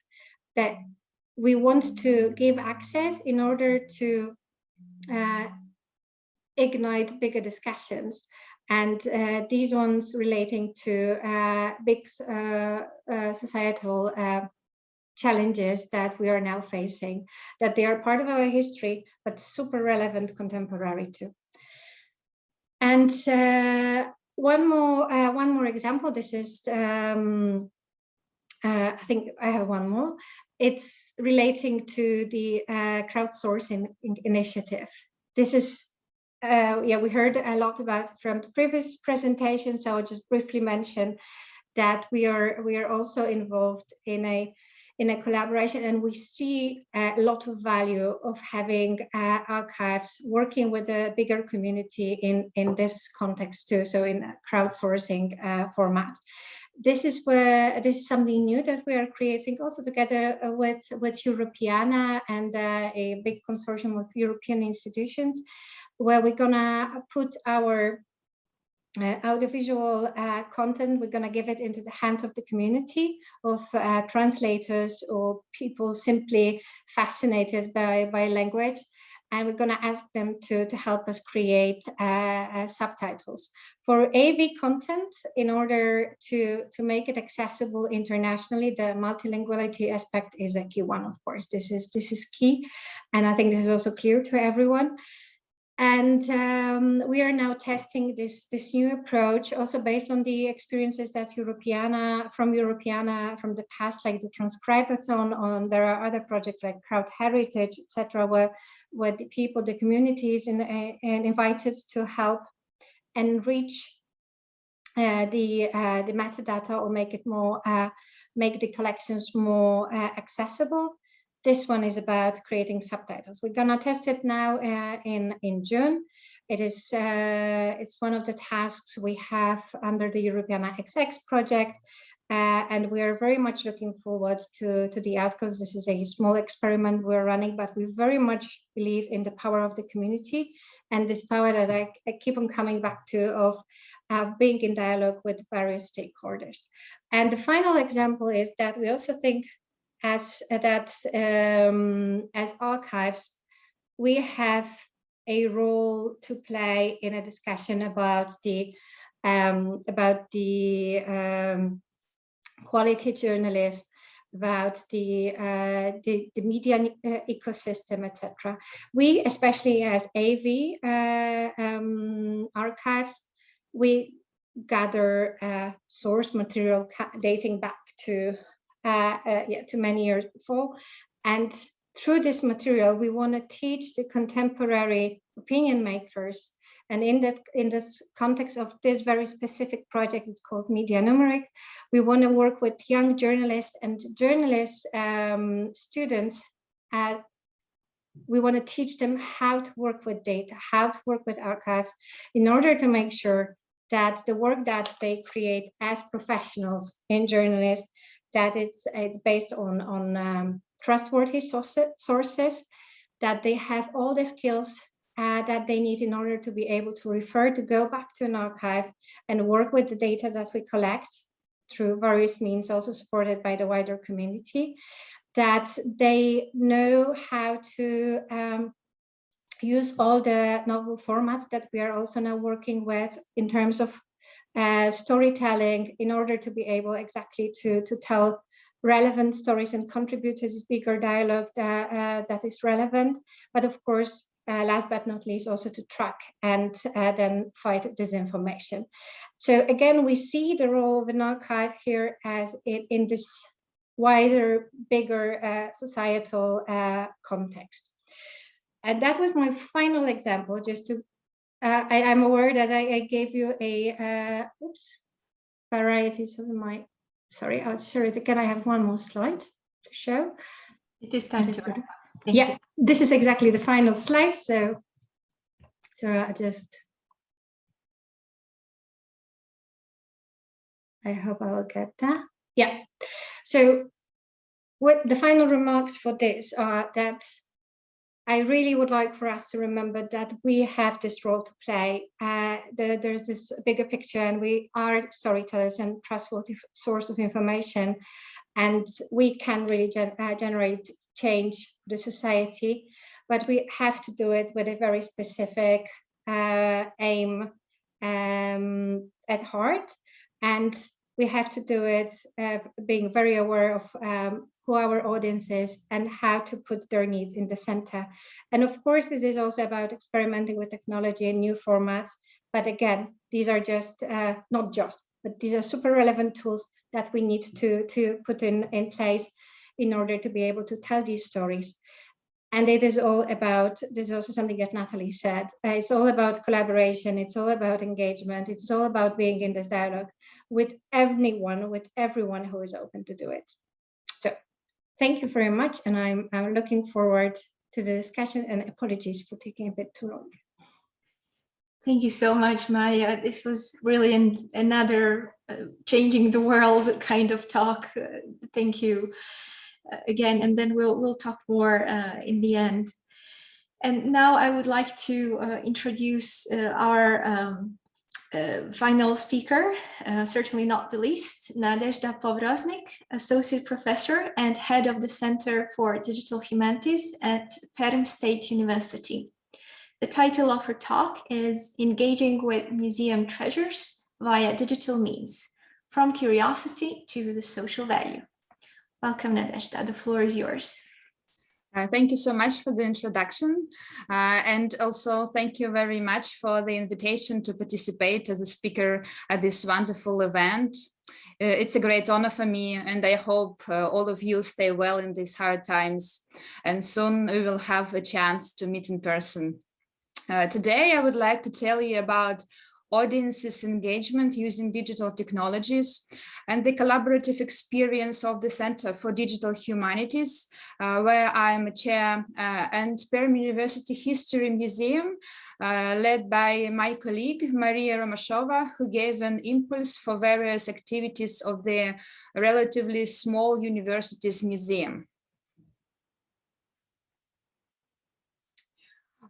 that we want to give access in order to ignite bigger discussions, and these ones relating to big societal challenges that we are now facing, that they are part of our history, but super relevant contemporary too. And one more example. This is, I think I have one more. It's relating to the crowdsourcing initiative. This is, we heard a lot about from the previous presentation, so I'll just briefly mention that we are also involved in a collaboration, and we see a lot of value of having archives working with a bigger community in this context too, so in a crowdsourcing format. This is something new that we are creating also together with Europeana and a big consortium of European institutions, where we're gonna put our audiovisual content, we're gonna give it into the hands of the community of translators or people simply fascinated by language. And we're gonna ask them to help us create subtitles. For AV content, in order to make it accessible internationally, the multilinguality aspect is a key one, of course. This is key. And I think this is also clear to everyone. And we are now testing this new approach, also based on the experiences that Europeana from the past, like the Transcribathon. There are other projects like Crowd Heritage, etc., where the people, the communities, and invited to help enrich the metadata, or make it more, make the collections more accessible. This one is about creating subtitles. We're gonna test it now in June. It's one of the tasks we have under the Europeana XX project, and we are very much looking forward to the outcomes. This is a small experiment we're running, but we very much believe in the power of the community and this power that I keep on coming back to of being in dialogue with various stakeholders. And the final example is that we also think as archives, we have a role to play in a discussion about the quality journalists, about the media ecosystem, etc. We, especially as AV archives, we gather source material dating back to many years before, and through this material we want to teach the contemporary opinion makers. And in this context of this very specific project, it's called Media Numeric, we want to work with young journalists and journalist students. We want to teach them how to work with data, how to work with archives, in order to make sure that the work that they create as professionals in journalism, that it's based on trustworthy sources, that they have all the skills that they need in order to be able to refer, to go back to an archive and work with the data that we collect through various means, also supported by the wider community, that they know how to use all the novel formats that we are also now working with in terms of storytelling, in order to be able exactly to tell relevant stories and contribute to this bigger dialogue that is relevant. But of course, last but not least, also to track and then fight disinformation. So again, we see the role of an archive here as in this wider, bigger societal context. And that was my final example, just to I'm aware that I gave you a varieties of my. Sorry, I'll share it again. I have one more slide to show. It is time Just to to- wrap up. Thank Yeah, you. this is exactly the final slide. So I just. I hope I will get that. Yeah. So what the final remarks for this are that I really would like for us to remember that we have this role to play. There's this bigger picture, and we are storytellers and trustworthy source of information, and we can really generate change for the society, but we have to do it with a very specific aim at heart, and we have to do it being very aware of who our audience is and how to put their needs in the center. And of course, this is also about experimenting with technology and new formats. But again, these are just not just, but these are super relevant tools that we need to put in place in order to be able to tell these stories. And it is all about, this is also something that Natalie said, it's all about collaboration, it's all about engagement, it's all about being in this dialogue with everyone who is open to do it. So thank you very much, and I'm looking forward to the discussion, and apologies for taking a bit too long. Thank you so much, Maya. This was really another changing the world kind of talk. Thank you again, and then we'll talk more in the end. And now I would like to introduce our final speaker, certainly not the least, Nadezhda Povroznik, Associate Professor and Head of the Center for Digital Humanities at Perm State University. The title of her talk is Engaging with Museum Treasures via Digital Means, from Curiosity to the Social Value. Welcome, Nadezhda. The floor is yours. Thank you so much for the introduction, and also thank you very much for the invitation to participate as a speaker at this wonderful event. It's a great honor for me, and I hope all of you stay well in these hard times, and soon we will have a chance to meet in person. Today, I would like to tell you about audiences' engagement using digital technologies and the collaborative experience of the Center for Digital Humanities, where I am a chair, and Perm University History Museum, led by my colleague, Maria Romashova, who gave an impulse for various activities of the relatively small university's museum.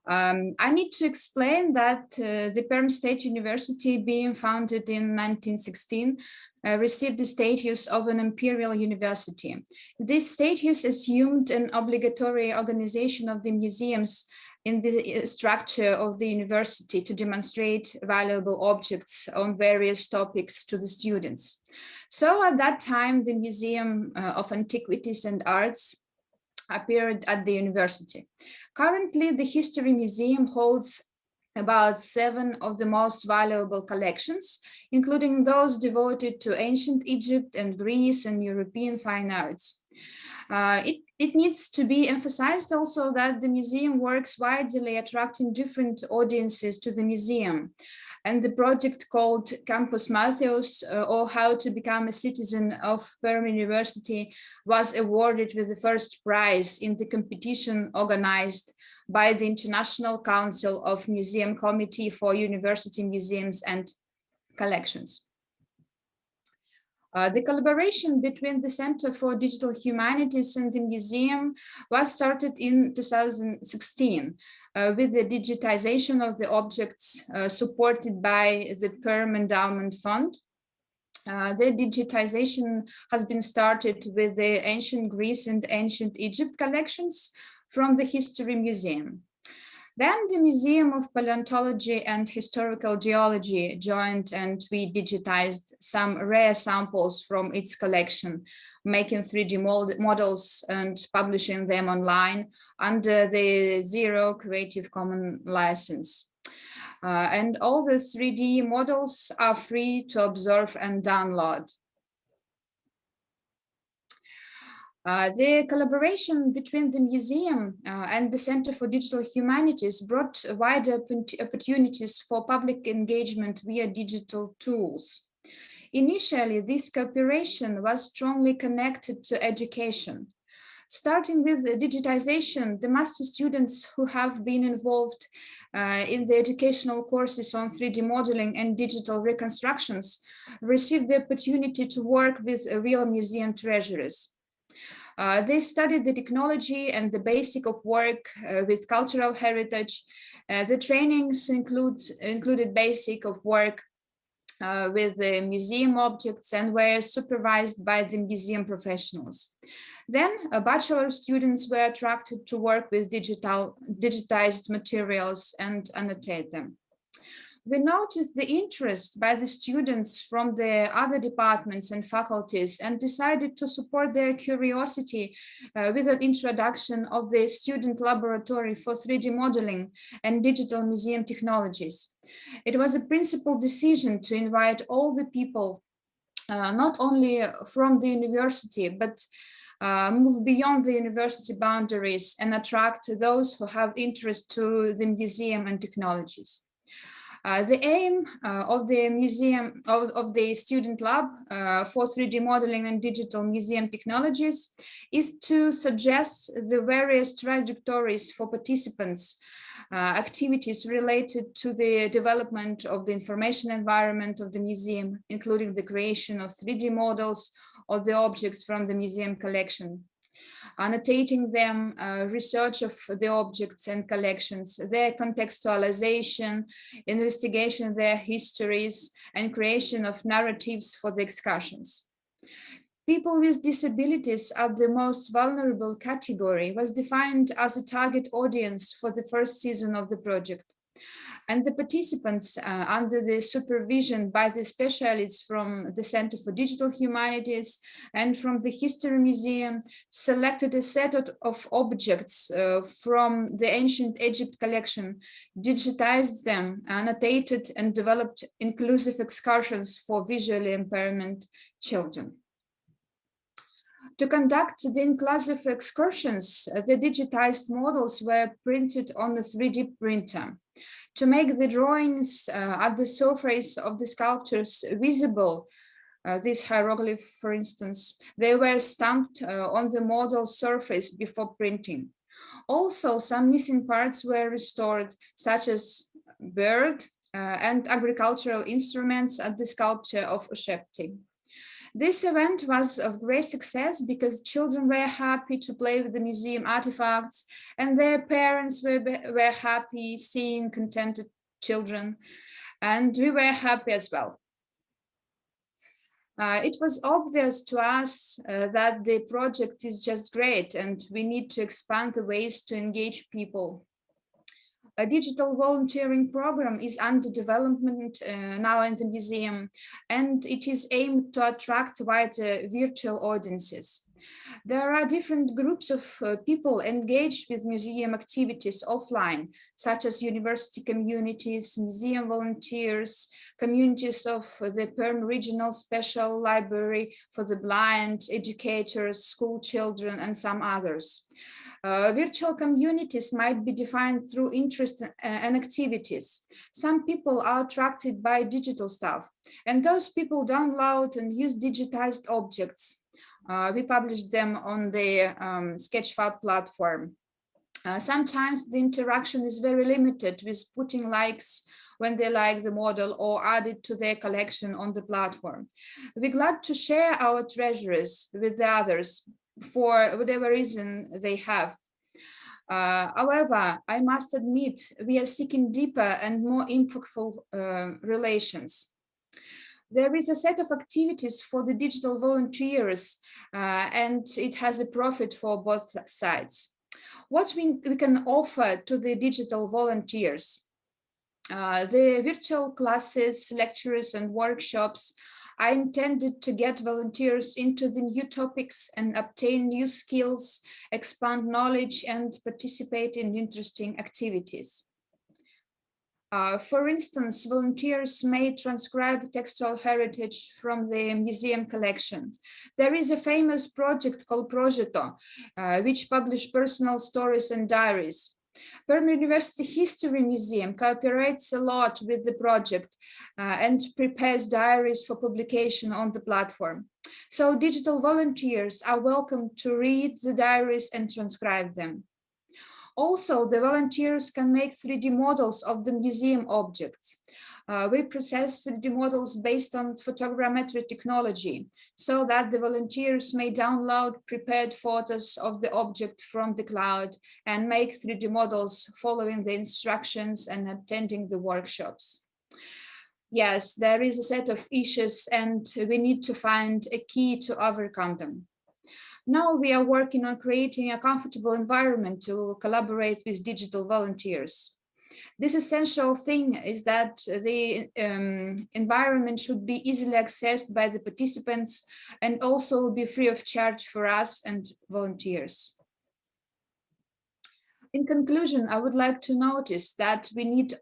I need to explain that the Perm State University, being founded in 1916, received the status of an imperial university. This status assumed an obligatory organization of the museums in the structure of the university to demonstrate valuable objects on various topics to the students. So at that time, the Museum of Antiquities and Arts appeared at the university. Currently, the History Museum holds about 7 of the most valuable collections, including those devoted to ancient Egypt and Greece and European fine arts. It needs to be emphasized also that the museum works widely, attracting different audiences to the museum. And the project called Campus Maltheus, or How to Become a Citizen of Perm University, was awarded with the first prize in the competition organized by the International Council of Museum Committee for University Museums and Collections. The collaboration between the Center for Digital Humanities and the museum was started in 2016 with the digitization of the objects supported by the Perm Endowment Fund. The digitization has been started with the ancient Greece and ancient Egypt collections from the History Museum. Then the Museum of Paleontology and Historical Geology joined, and we digitized some rare samples from its collection, making 3D models and publishing them online under the Zero Creative Commons license. And all the 3D models are free to observe and download. The collaboration between the museum and the Center for Digital Humanities brought wider opportunities for public engagement via digital tools. Initially, this cooperation was strongly connected to education. Starting with digitization, the master students who have been involved in the educational courses on 3D modeling and digital reconstructions received the opportunity to work with real museum treasures. They studied the technology and the basic of work with cultural heritage. The trainings included basic of work with the museum objects and were supervised by the museum professionals. Then bachelor students were attracted to work with digitized materials and annotate them. We noticed the interest by the students from the other departments and faculties and decided to support their curiosity with an introduction of the student laboratory for 3D modeling and digital museum technologies. It was a principled decision to invite all the people, not only from the university, but move beyond the university boundaries and attract those who have interest to the museum and technologies. The aim of the museum, of the student lab for 3D modeling and digital museum technologies is to suggest the various trajectories for participants, activities related to the development of the information environment of the museum, including the creation of 3D models of the objects from the museum collection, annotating them, research of the objects and collections, their contextualization, investigation of their histories, and creation of narratives for the excursions. People with disabilities are the most vulnerable category, was defined as a target audience for the first season of the project. And the participants, under the supervision by the specialists from the Center for Digital Humanities and from the History Museum, selected a set of objects from the ancient Egypt collection, digitized them, annotated, and developed inclusive excursions for visually impairment children. To conduct the inclusive excursions, the digitized models were printed on a 3D printer. To make the drawings at the surface of the sculptures visible, this hieroglyph, for instance, they were stamped on the model surface before printing. Also, some missing parts were restored, such as bird and agricultural instruments at the sculpture of Ushepti. This event was of great success because children were happy to play with the museum artifacts and their parents were happy seeing contented children, and we were happy as well. It was obvious to us that the project is just great and we need to expand the ways to engage people. A digital volunteering program is under development now in the museum, and it is aimed to attract wider virtual audiences. There are different groups of people engaged with museum activities offline, such as university communities, museum volunteers, communities of the Perm Regional Special Library for the Blind, educators, school children, and some others. Virtual communities might be defined through interest and activities. Some people are attracted by digital stuff, and those people download and use digitized objects. We published them on the Sketchfab platform. Sometimes the interaction is very limited, with putting likes when they like the model or add it to their collection on the platform. We're glad to share our treasures with the others for whatever reason they have. However, I must admit, we are seeking deeper and more impactful relations. There is a set of activities for the digital volunteers, and it has a profit for both sides. What we can offer to the digital volunteers? The virtual classes, lectures, and workshops are intended to get volunteers into the new topics and obtain new skills, expand knowledge, and participate in interesting activities. For instance, volunteers may transcribe textual heritage from the museum collection. There is a famous project called Projeto, which publishes personal stories and diaries. Perm University History Museum cooperates a lot with the project and prepares diaries for publication on the platform. So digital volunteers are welcome to read the diaries and transcribe them. Also, the volunteers can make 3D models of the museum objects. We process 3D models based on photogrammetry technology so that the volunteers may download prepared photos of the object from the cloud and make 3D models following the instructions and attending the workshops. Yes, there is a set of issues and we need to find a key to overcome them. Now we are working on creating a comfortable environment to collaborate with digital volunteers. This essential thing is that the environment should be easily accessed by the participants and also be free of charge for us and volunteers. In conclusion, I would like to notice that we need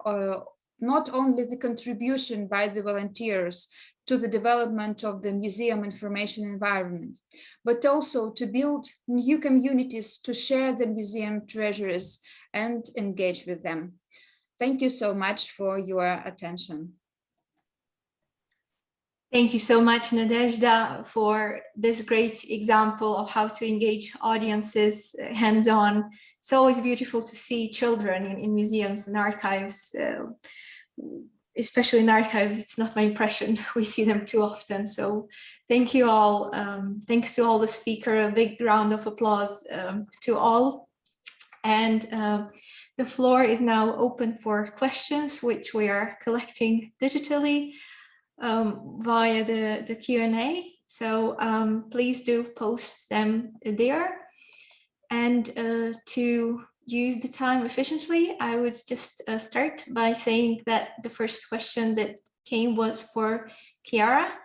not only the contribution by the volunteers to the development of the museum information environment, but also to build new communities to share the museum treasures and engage with them. Thank you so much for your attention. Thank you so much, Nadezhda, for this great example of how to engage audiences hands-on. It's always beautiful to see children in museums and archives. Especially in archives, it's not my impression. We see them too often. So thank you all. Thanks to all the speakers. A big round of applause to all. And the floor is now open for questions, which we are collecting digitally via the Q&A. So please do post them there. And to use the time efficiently, I would just start by saying that the first question that came was for Chiara,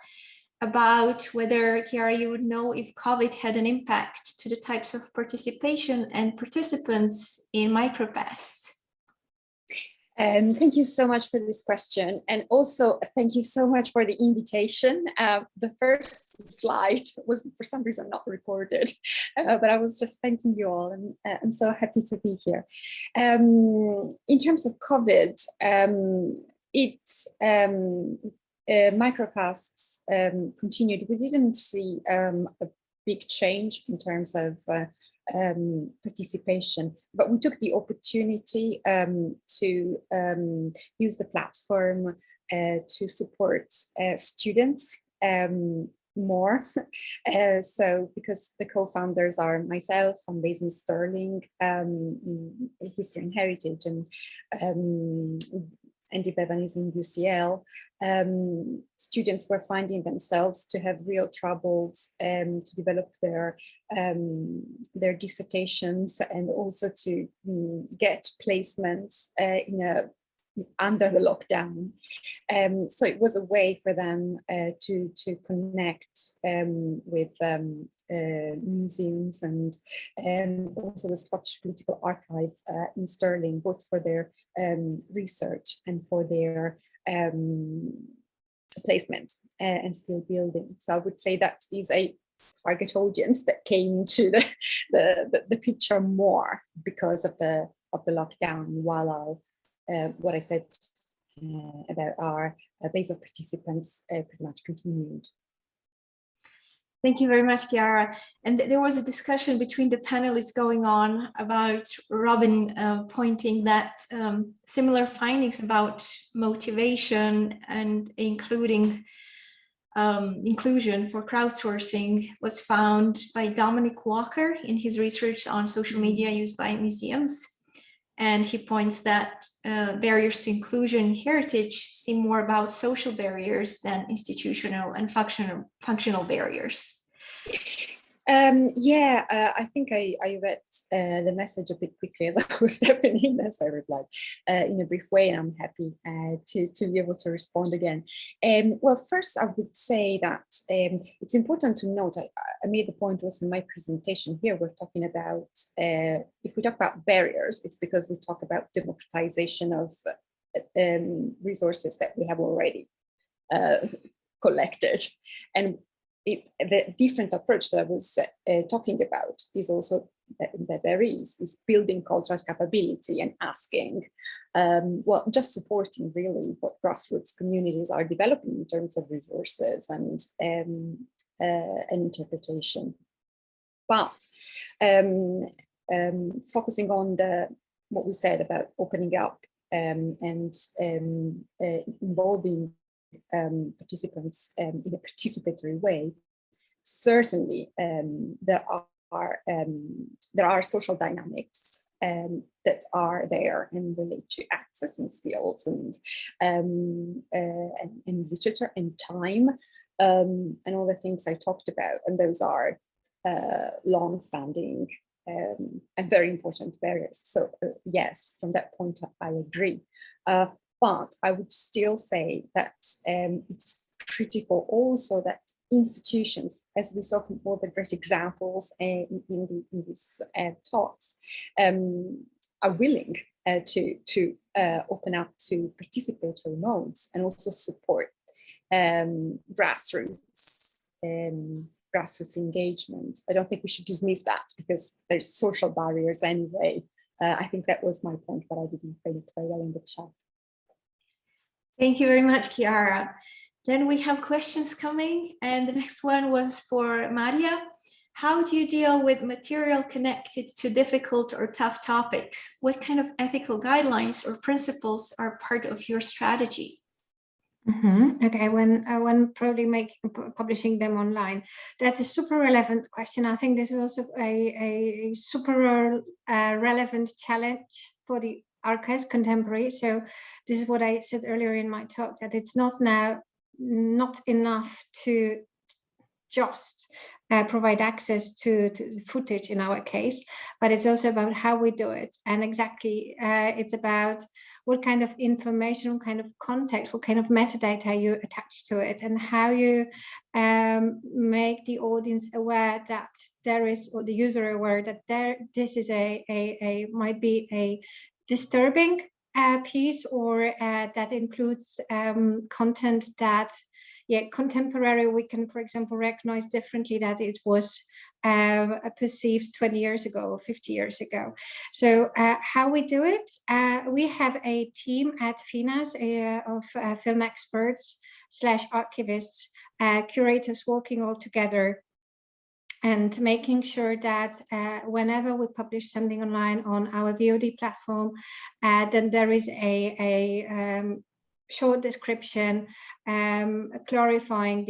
about whether, Chiara, you would know if COVID had an impact to the types of participation and participants in MicroPast. And thank you so much for this question. And also thank you so much for the invitation. The first slide was for some reason not recorded, but I was just thanking you all, and I'm so happy to be here. In terms of COVID, MicroPasts continued. We didn't see a big change in terms of participation, but we took the opportunity to use the platform to support students more. So because the co-founders are myself, I'm based in Stirling, History and Heritage, and Andy Bevan is in UCL, students were finding themselves to have real troubles to develop their dissertations and also to get placements under the lockdown. So it was a way for them to connect with museums and also the Scottish Political Archive in Stirling, both for their research and for their placements and skill building. So I would say that is a target audience that came to the picture more because of the lockdown, while what I said about our base of participants pretty much continued. Thank you very much, Chiara. And there was a discussion between the panelists going on about Robin pointing that similar findings about motivation and inclusion for crowdsourcing was found by Dominic Walker in his research on social media used by museums. And he points that barriers to inclusion and heritage seem more about social barriers than institutional and functional barriers. I think I read the message a bit quickly as I was stepping in, as I replied in a brief way, and I'm happy to be able to respond again. Well, first I would say that it's important to note, I made the point also in my presentation here, we're talking about, if we talk about barriers, it's because we talk about democratization of resources that we have already collected. And the different approach that I was talking about is also that there is building cultural capability and asking, well, just supporting really what grassroots communities are developing in terms of resources and interpretation. But focusing on what we said about opening up and involving participants in a participatory way, certainly there are social dynamics that are there and relate to access and skills and literature and time and all the things I talked about, and those are long-standing and very important barriers. So yes, from that point I agree. But I would still say that it's critical also that institutions, as we saw from all the great examples in these talks, are willing to open up to participatory modes and also support grassroots engagement. I don't think we should dismiss that because there's social barriers anyway. I think that was my point, but I didn't frame it very well in the chat. Thank you very much, Chiara. Then we have questions coming, and the next one was for Maria. How do you deal with material connected to difficult or tough topics? What kind of ethical guidelines or principles are part of your strategy? Okay, when probably publishing them online, that's a super relevant question. I think this is also a super relevant challenge for the archives contemporary. So this is what I said earlier in my talk, that it's not enough to just provide access to the footage in our case, but it's also about how we do it. And exactly, it's about what kind of information, what kind of context, what kind of metadata you attach to it, and how you make the audience aware that there is, or the user aware that this is might be a disturbing piece, or that includes content that, contemporary, we can, for example, recognize differently that it was perceived 20 years ago or 50 years ago. So how we do it, we have a team at FINAS of film experts / archivists, curators working all together and making sure that whenever we publish something online on our VOD platform, then there is a short description clarifying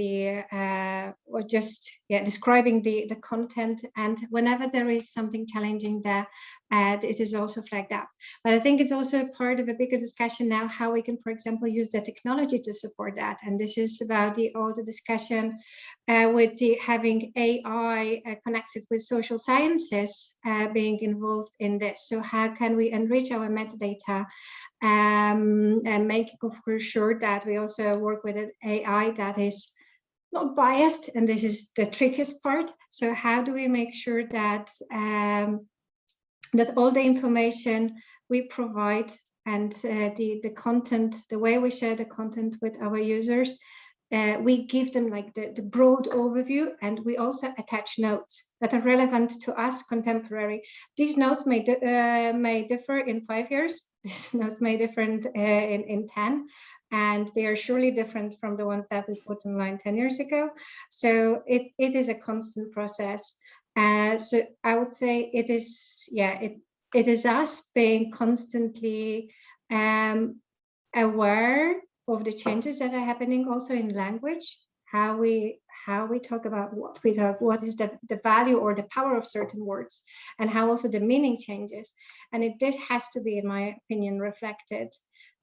or just describing the content, and whenever there is something challenging there, it is also flagged up. But I think it's also part of a bigger discussion now how we can, for example, use the technology to support that, and this is about all the discussion with having AI connected with social sciences being involved in this. So how can we enrich our metadata and making of course sure that we also work with an AI that is not biased, and this is the trickiest part. So how do we make sure that that all the information we provide and the content, the way we share the content with our users, we give them like the broad overview, and we also attach notes that are relevant to us contemporary. These notes may differ in 5 years. These notes may differ in 10, and they are surely different from the ones that we put online 10 years ago. So it is a constant process. So I would say it is us being constantly aware of the changes that are happening also in language, how we talk about what we talk, what is the value or the power of certain words, and how also the meaning changes. And this has to be, in my opinion, reflected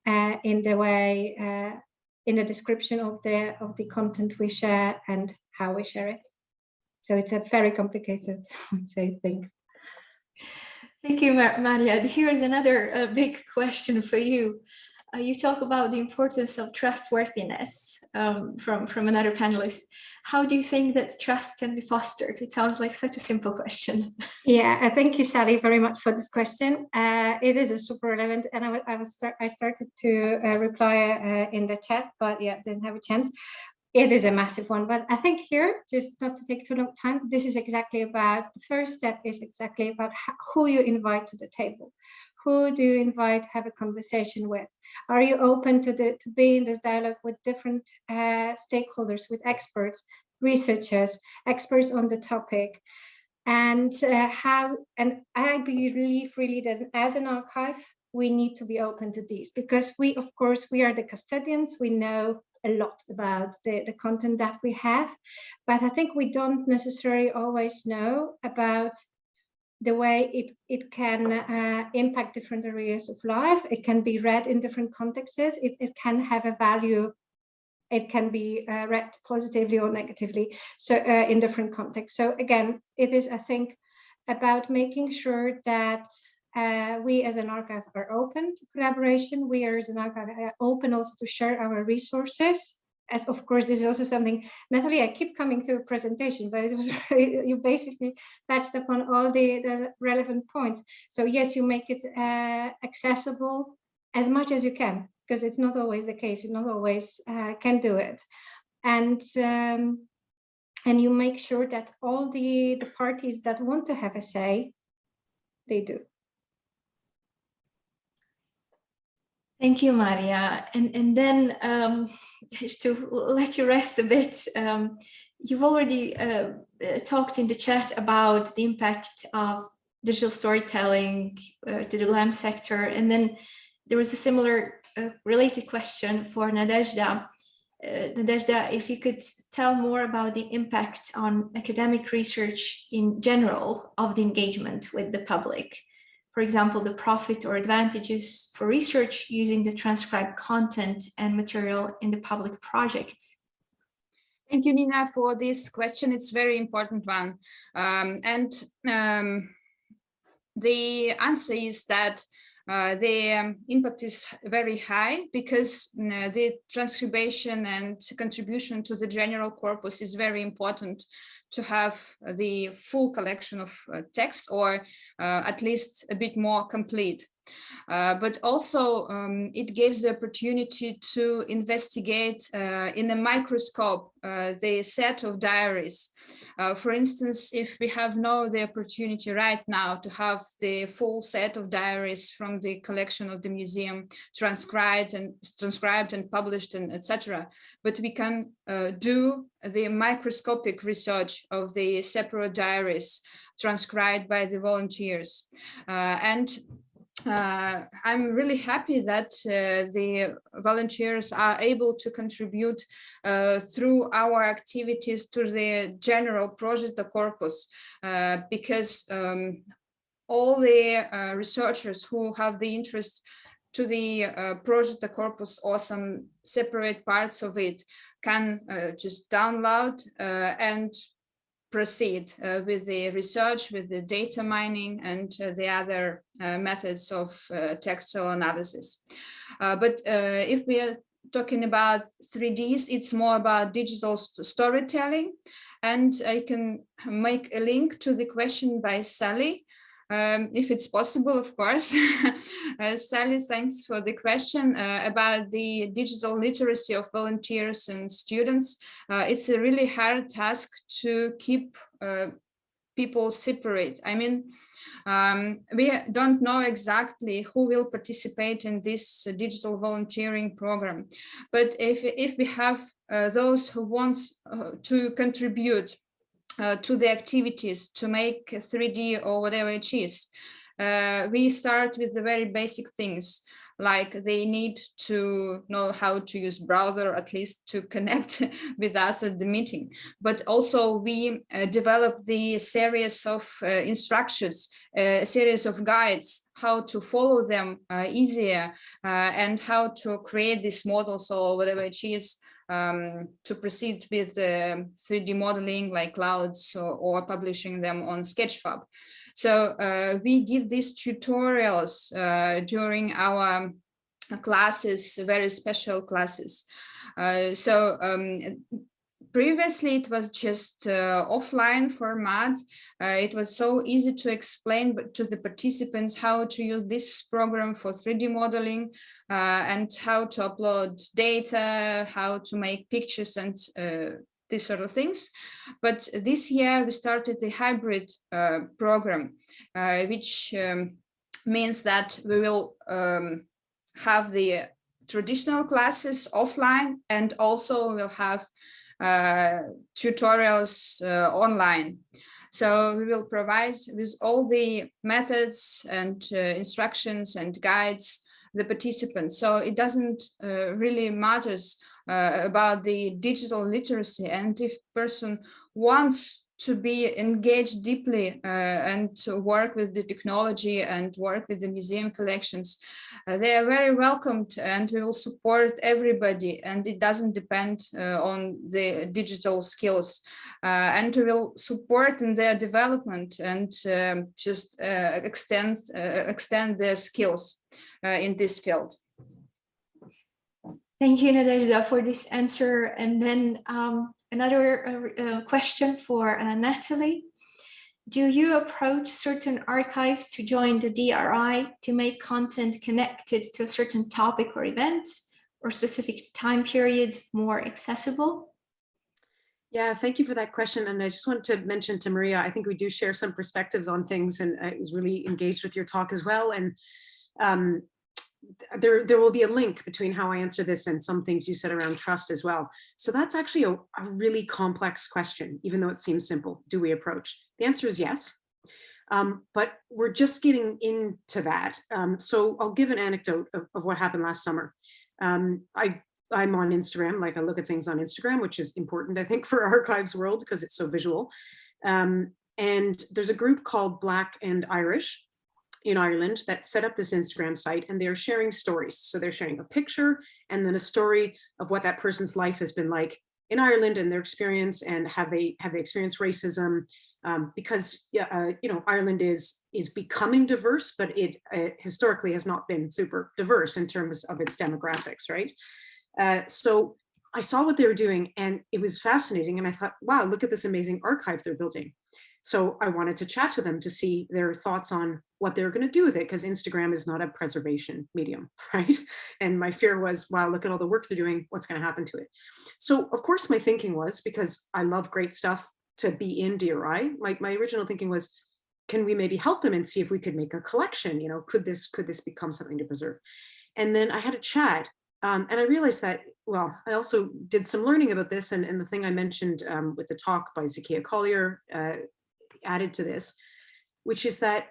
in the way, in the description of the content we share and how we share it. So it's a very complicated, I would say, thing. Thank you, Maria. Here is another big question for you. you talk about the importance of trustworthiness from another panelist. How do you think that trust can be fostered? It sounds like such a simple question. Yeah, thank you, Sally, very much for this question. It is a super relevant, and I started to reply in the chat, but yeah, didn't have a chance. It is a massive one, but I think here, just not to take too long time, this is exactly about, the first step is exactly about who you invite to the table. Who do you invite to have a conversation with? Are you open to be in this dialogue with different stakeholders, with experts, researchers, experts on the topic? And I believe really that as an archive, we need to be open to these, because we, of course, we are the custodians. We know a lot about the content that we have, but I think we don't necessarily always know about the way it can impact different areas of life. It can be read in different contexts. It can have a value. It can be read positively or negatively, so in different contexts. So again, it is, I think, about making sure that we as an archive are open to collaboration. We are as an archive are open also to share our resources. As of course, this is also something, Natalie, I keep coming to a presentation, but it was you basically touched upon all the relevant points. So yes, you make it accessible as much as you can, because it's not always the case. You not always can do it, and you make sure that all the parties that want to have a say, they do. Thank you, Maria. And then just to let you rest a bit, you've already talked in the chat about the impact of digital storytelling to the LAM sector. And then there was a similar related question for Nadezhda. Nadezhda, if you could tell more about the impact on academic research in general of the engagement with the public. For example, the profit or advantages for research using the transcribed content and material in the public projects. Thank you, Nina, for this question. It's a very important one. The answer is that the impact is very high, because the transcription and contribution to the general corpus is very important to have the full collection of text, or at least a bit more complete. But also it gives the opportunity to investigate in a microscope the set of diaries. For instance, if we have the opportunity right now to have the full set of diaries from the collection of the museum transcribed and published, and etc., but we can do the microscopic research of the separate diaries transcribed by the volunteers. I'm really happy that the volunteers are able to contribute through our activities to the general project corpus, because all the researchers who have the interest to the project corpus or some separate parts of it can just download and proceed with the research, with the data mining and the other methods of textual analysis. But if we are talking about 3Ds, it's more about digital storytelling. And I can make a link to the question by Sally, if it's possible, of course. Sally, thanks for the question about the digital literacy of volunteers and students. It's a really hard task to keep people separate. I mean, we don't know exactly who will participate in this digital volunteering program. But if we have those who want to contribute to the activities to make 3D or whatever it is, we start with the very basic things, like they need to know how to use browser, at least to connect with us at the meeting. But also we develop the series of instructions, a series of guides, how to follow them easier, and how to create these models or whatever it is, to proceed with 3D modeling like clouds, or publishing them on Sketchfab. So we give these tutorials during our classes, very special classes. Previously, it was just offline format. It was so easy to explain to the participants how to use this program for 3D modeling and how to upload data, how to make pictures and these sort of things. But this year we started the hybrid program, which means that we will have the traditional classes offline, and also we'll have tutorials online. So we will provide with all the methods and instructions and guides the participants. So it doesn't really matters about the digital literacy, and if person wants to be engaged deeply and to work with the technology and work with the museum collections, they are very welcomed, and we will support everybody, and it doesn't depend on the digital skills, and we will support in their development and just extend their skills in this field. Thank you, Nadezhda, for this answer. And then another question for Natalie. Do you approach certain archives to join the DRI to make content connected to a certain topic or event or specific time period more accessible? Yeah, thank you for that question. And I just wanted to mention to Maria, I think we do share some perspectives on things, and I was really engaged with your talk as well. And there will be a link between how I answer this and some things you said around trust as well. So that's actually a really complex question, even though it seems simple. Do we approach? The answer is yes, but we're just getting into that. So I'll give an anecdote of what happened last summer. I'm on Instagram, like I look at things on Instagram, which is important, I think, for archives world because it's so visual. And there's a group called Black and Irish in Ireland that set up this Instagram site, and they're sharing stories. So they're sharing a picture and then a story of what that person's life has been like in Ireland and their experience, and have they experienced racism, because Ireland is becoming diverse, but it historically has not been super diverse in terms of its demographics, right? So I saw what they were doing, and it was fascinating, and I thought, wow, look at this amazing archive they're building. So I wanted to chat to them to see their thoughts on what they're going to do with it, because Instagram is not a preservation medium, right? And my fear was, wow, look at all the work they're doing, what's going to happen to it? So of course my thinking was, because I love great stuff to be in DRI, my original thinking was, can we maybe help them and see if we could make a collection? Could this become something to preserve? And then I had a chat, and I realized that, well, I also did some learning about this, and the thing I mentioned with the talk by Zakiya Collier added to this, which is that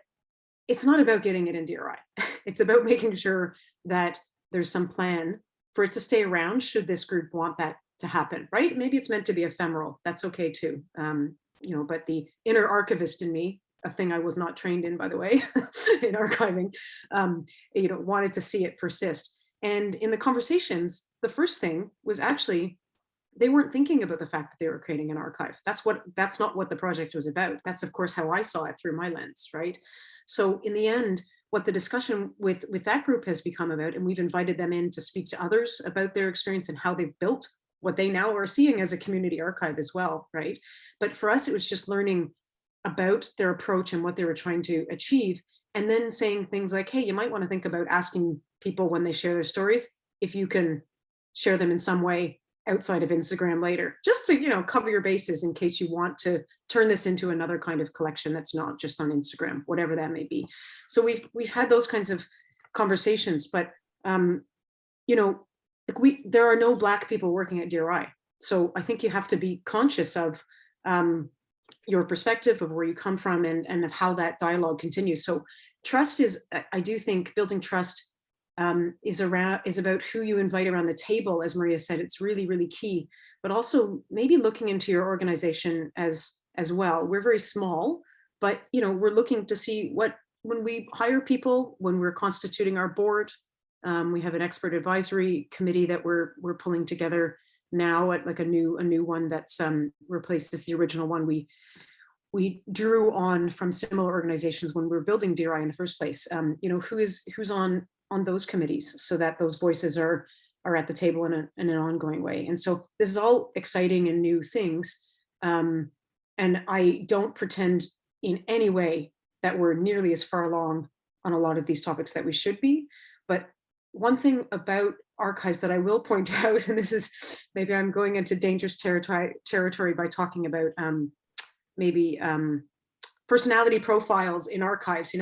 it's not about getting it in DRI. It's about making sure that there's some plan for it to stay around should this group want that to happen, right? Maybe it's meant to be ephemeral. That's okay too. But the inner archivist in me, a thing I was not trained in, by the way, in archiving, wanted to see it persist. And in the conversations, the first thing was actually, they weren't thinking about the fact that they were creating an archive. That's not what the project was about. That's of course how I saw it through my lens, right? So in the end, what the discussion with that group has become about, and we've invited them in to speak to others about their experience and how they've built what they now are seeing as a community archive as well, right? But for us, it was just learning about their approach and what they were trying to achieve, and then saying things like, hey, you might want to think about asking people when they share their stories, if you can share them in some way outside of Instagram later, just to cover your bases in case you want to turn this into another kind of collection that's not just on Instagram, whatever that may be. So we've had those kinds of conversations, but there are no Black people working at DRI, so I think you have to be conscious of your perspective, of where you come from, and of how that dialogue continues. So trust is, I do think, building trust is about who you invite around the table. As Maria said, it's really, really key, but also maybe looking into your organization as well. We're very small, but we're looking to see when we hire people, when we're constituting our board, we have an expert advisory committee that we're pulling together now at like a new one that's replaces the original one we drew on from similar organizations when we were building DRI in the first place. Who's on on those committees so that those voices are at the table in an ongoing way. And so this is all exciting and new things. And I don't pretend in any way that we're nearly as far along on a lot of these topics that we should be. But one thing about archives that I will point out, and this is, maybe I'm going into dangerous territory by talking about personality profiles in archives.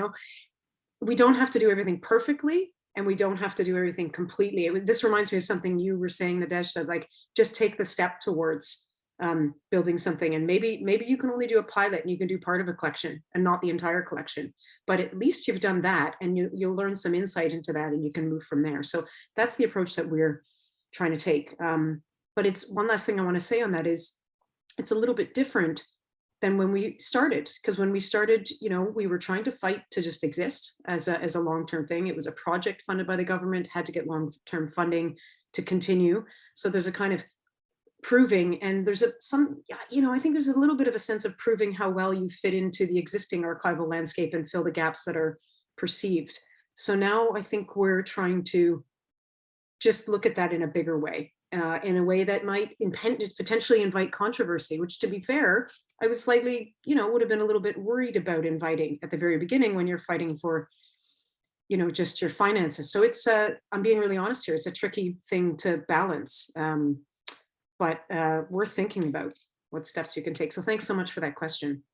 We don't have to do everything perfectly, and we don't have to do everything completely. This reminds me of something you were saying, Nadezhda, like just take the step towards building something, and maybe you can only do a pilot and you can do part of a collection and not the entire collection, but at least you've done that, and you'll learn some insight into that, and you can move from there. So that's the approach that we're trying to take. But it's one last thing I want to say on that is it's a little bit different than when we started, because when we started, we were trying to fight to just exist as a long-term thing. It was a project funded by the government, had to get long-term funding to continue. So there's a kind of proving, and there's I think there's a little bit of a sense of proving how well you fit into the existing archival landscape and fill the gaps that are perceived. So now I think we're trying to just look at that in a bigger way, in a way that might potentially invite controversy, which, to be fair, I was slightly, would have been a little bit worried about inviting at the very beginning when you're fighting for, just your finances. So it's, I'm being really honest here, it's a tricky thing to balance. But we're thinking about what steps you can take. So thanks so much for that question.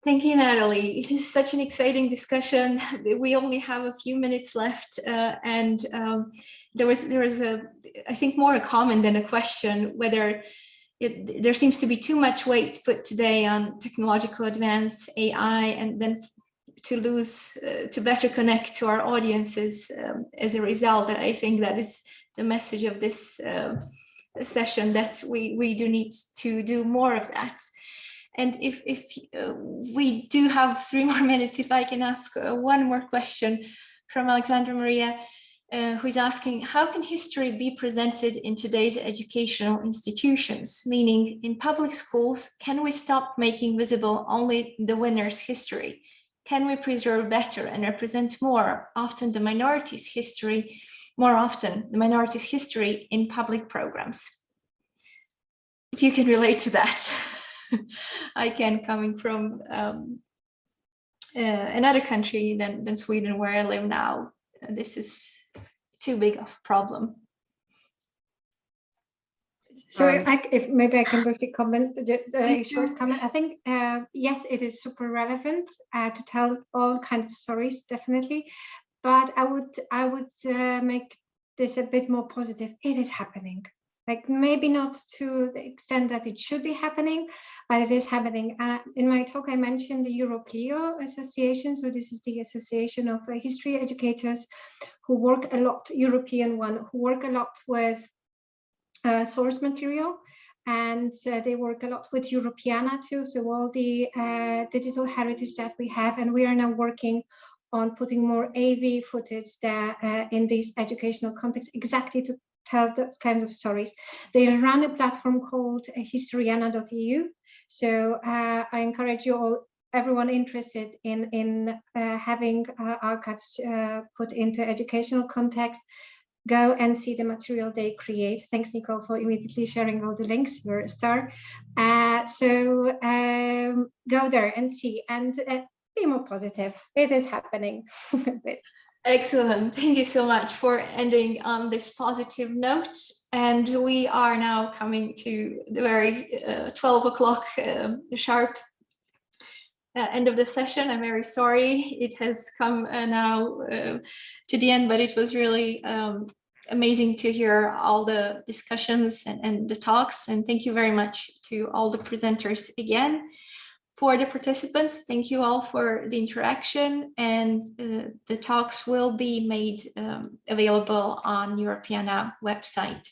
Thank you, Natalie. This is such an exciting discussion. We only have a few minutes left, and there was I think more a comment than a question, whether there seems to be too much weight put today on technological advance, AI, and then to better connect to our audiences as a result. And I think that is the message of this session, that we do need to do more of that. And if we do have 3 more minutes, if I can ask one more question from Alexandra Maria, who is asking, how can history be presented in today's educational institutions? Meaning, in public schools, can we stop making visible only the winner's history? Can we preserve better and represent more often the minorities' history in public programs? If you can relate to that. I can, coming from another country than Sweden, where I live now, this is too big of a problem. So if maybe I can briefly comment, a short comment. I think, yes, it is super relevant to tell all kinds of stories, definitely. But I would make this a bit more positive. It is happening. Like, maybe not to the extent that it should be happening, but it is happening. In my talk, I mentioned the Euroclio Association. So this is the association of history educators who work a lot, European one, who work a lot with source material. And they work a lot with Europeana too. So all the digital heritage that we have, and we are now working on putting more AV footage there in this educational context, exactly to tell those kinds of stories. They run a platform called historiana.eu. So I encourage you all, everyone interested in having archives put into educational context, go and see the material they create. Thanks, Nicole, for immediately sharing all the links. You're a star. So go there and see, and be more positive. It is happening a bit. Excellent. Thank you so much for ending on this positive note. And we are now coming to the very 12 o'clock sharp end of the session. I'm very sorry it has come now to the end, but it was really amazing to hear all the discussions and the talks. And thank you very much to all the presenters again. For the participants, thank you all for the interaction, and the talks will be made available on Europeana website.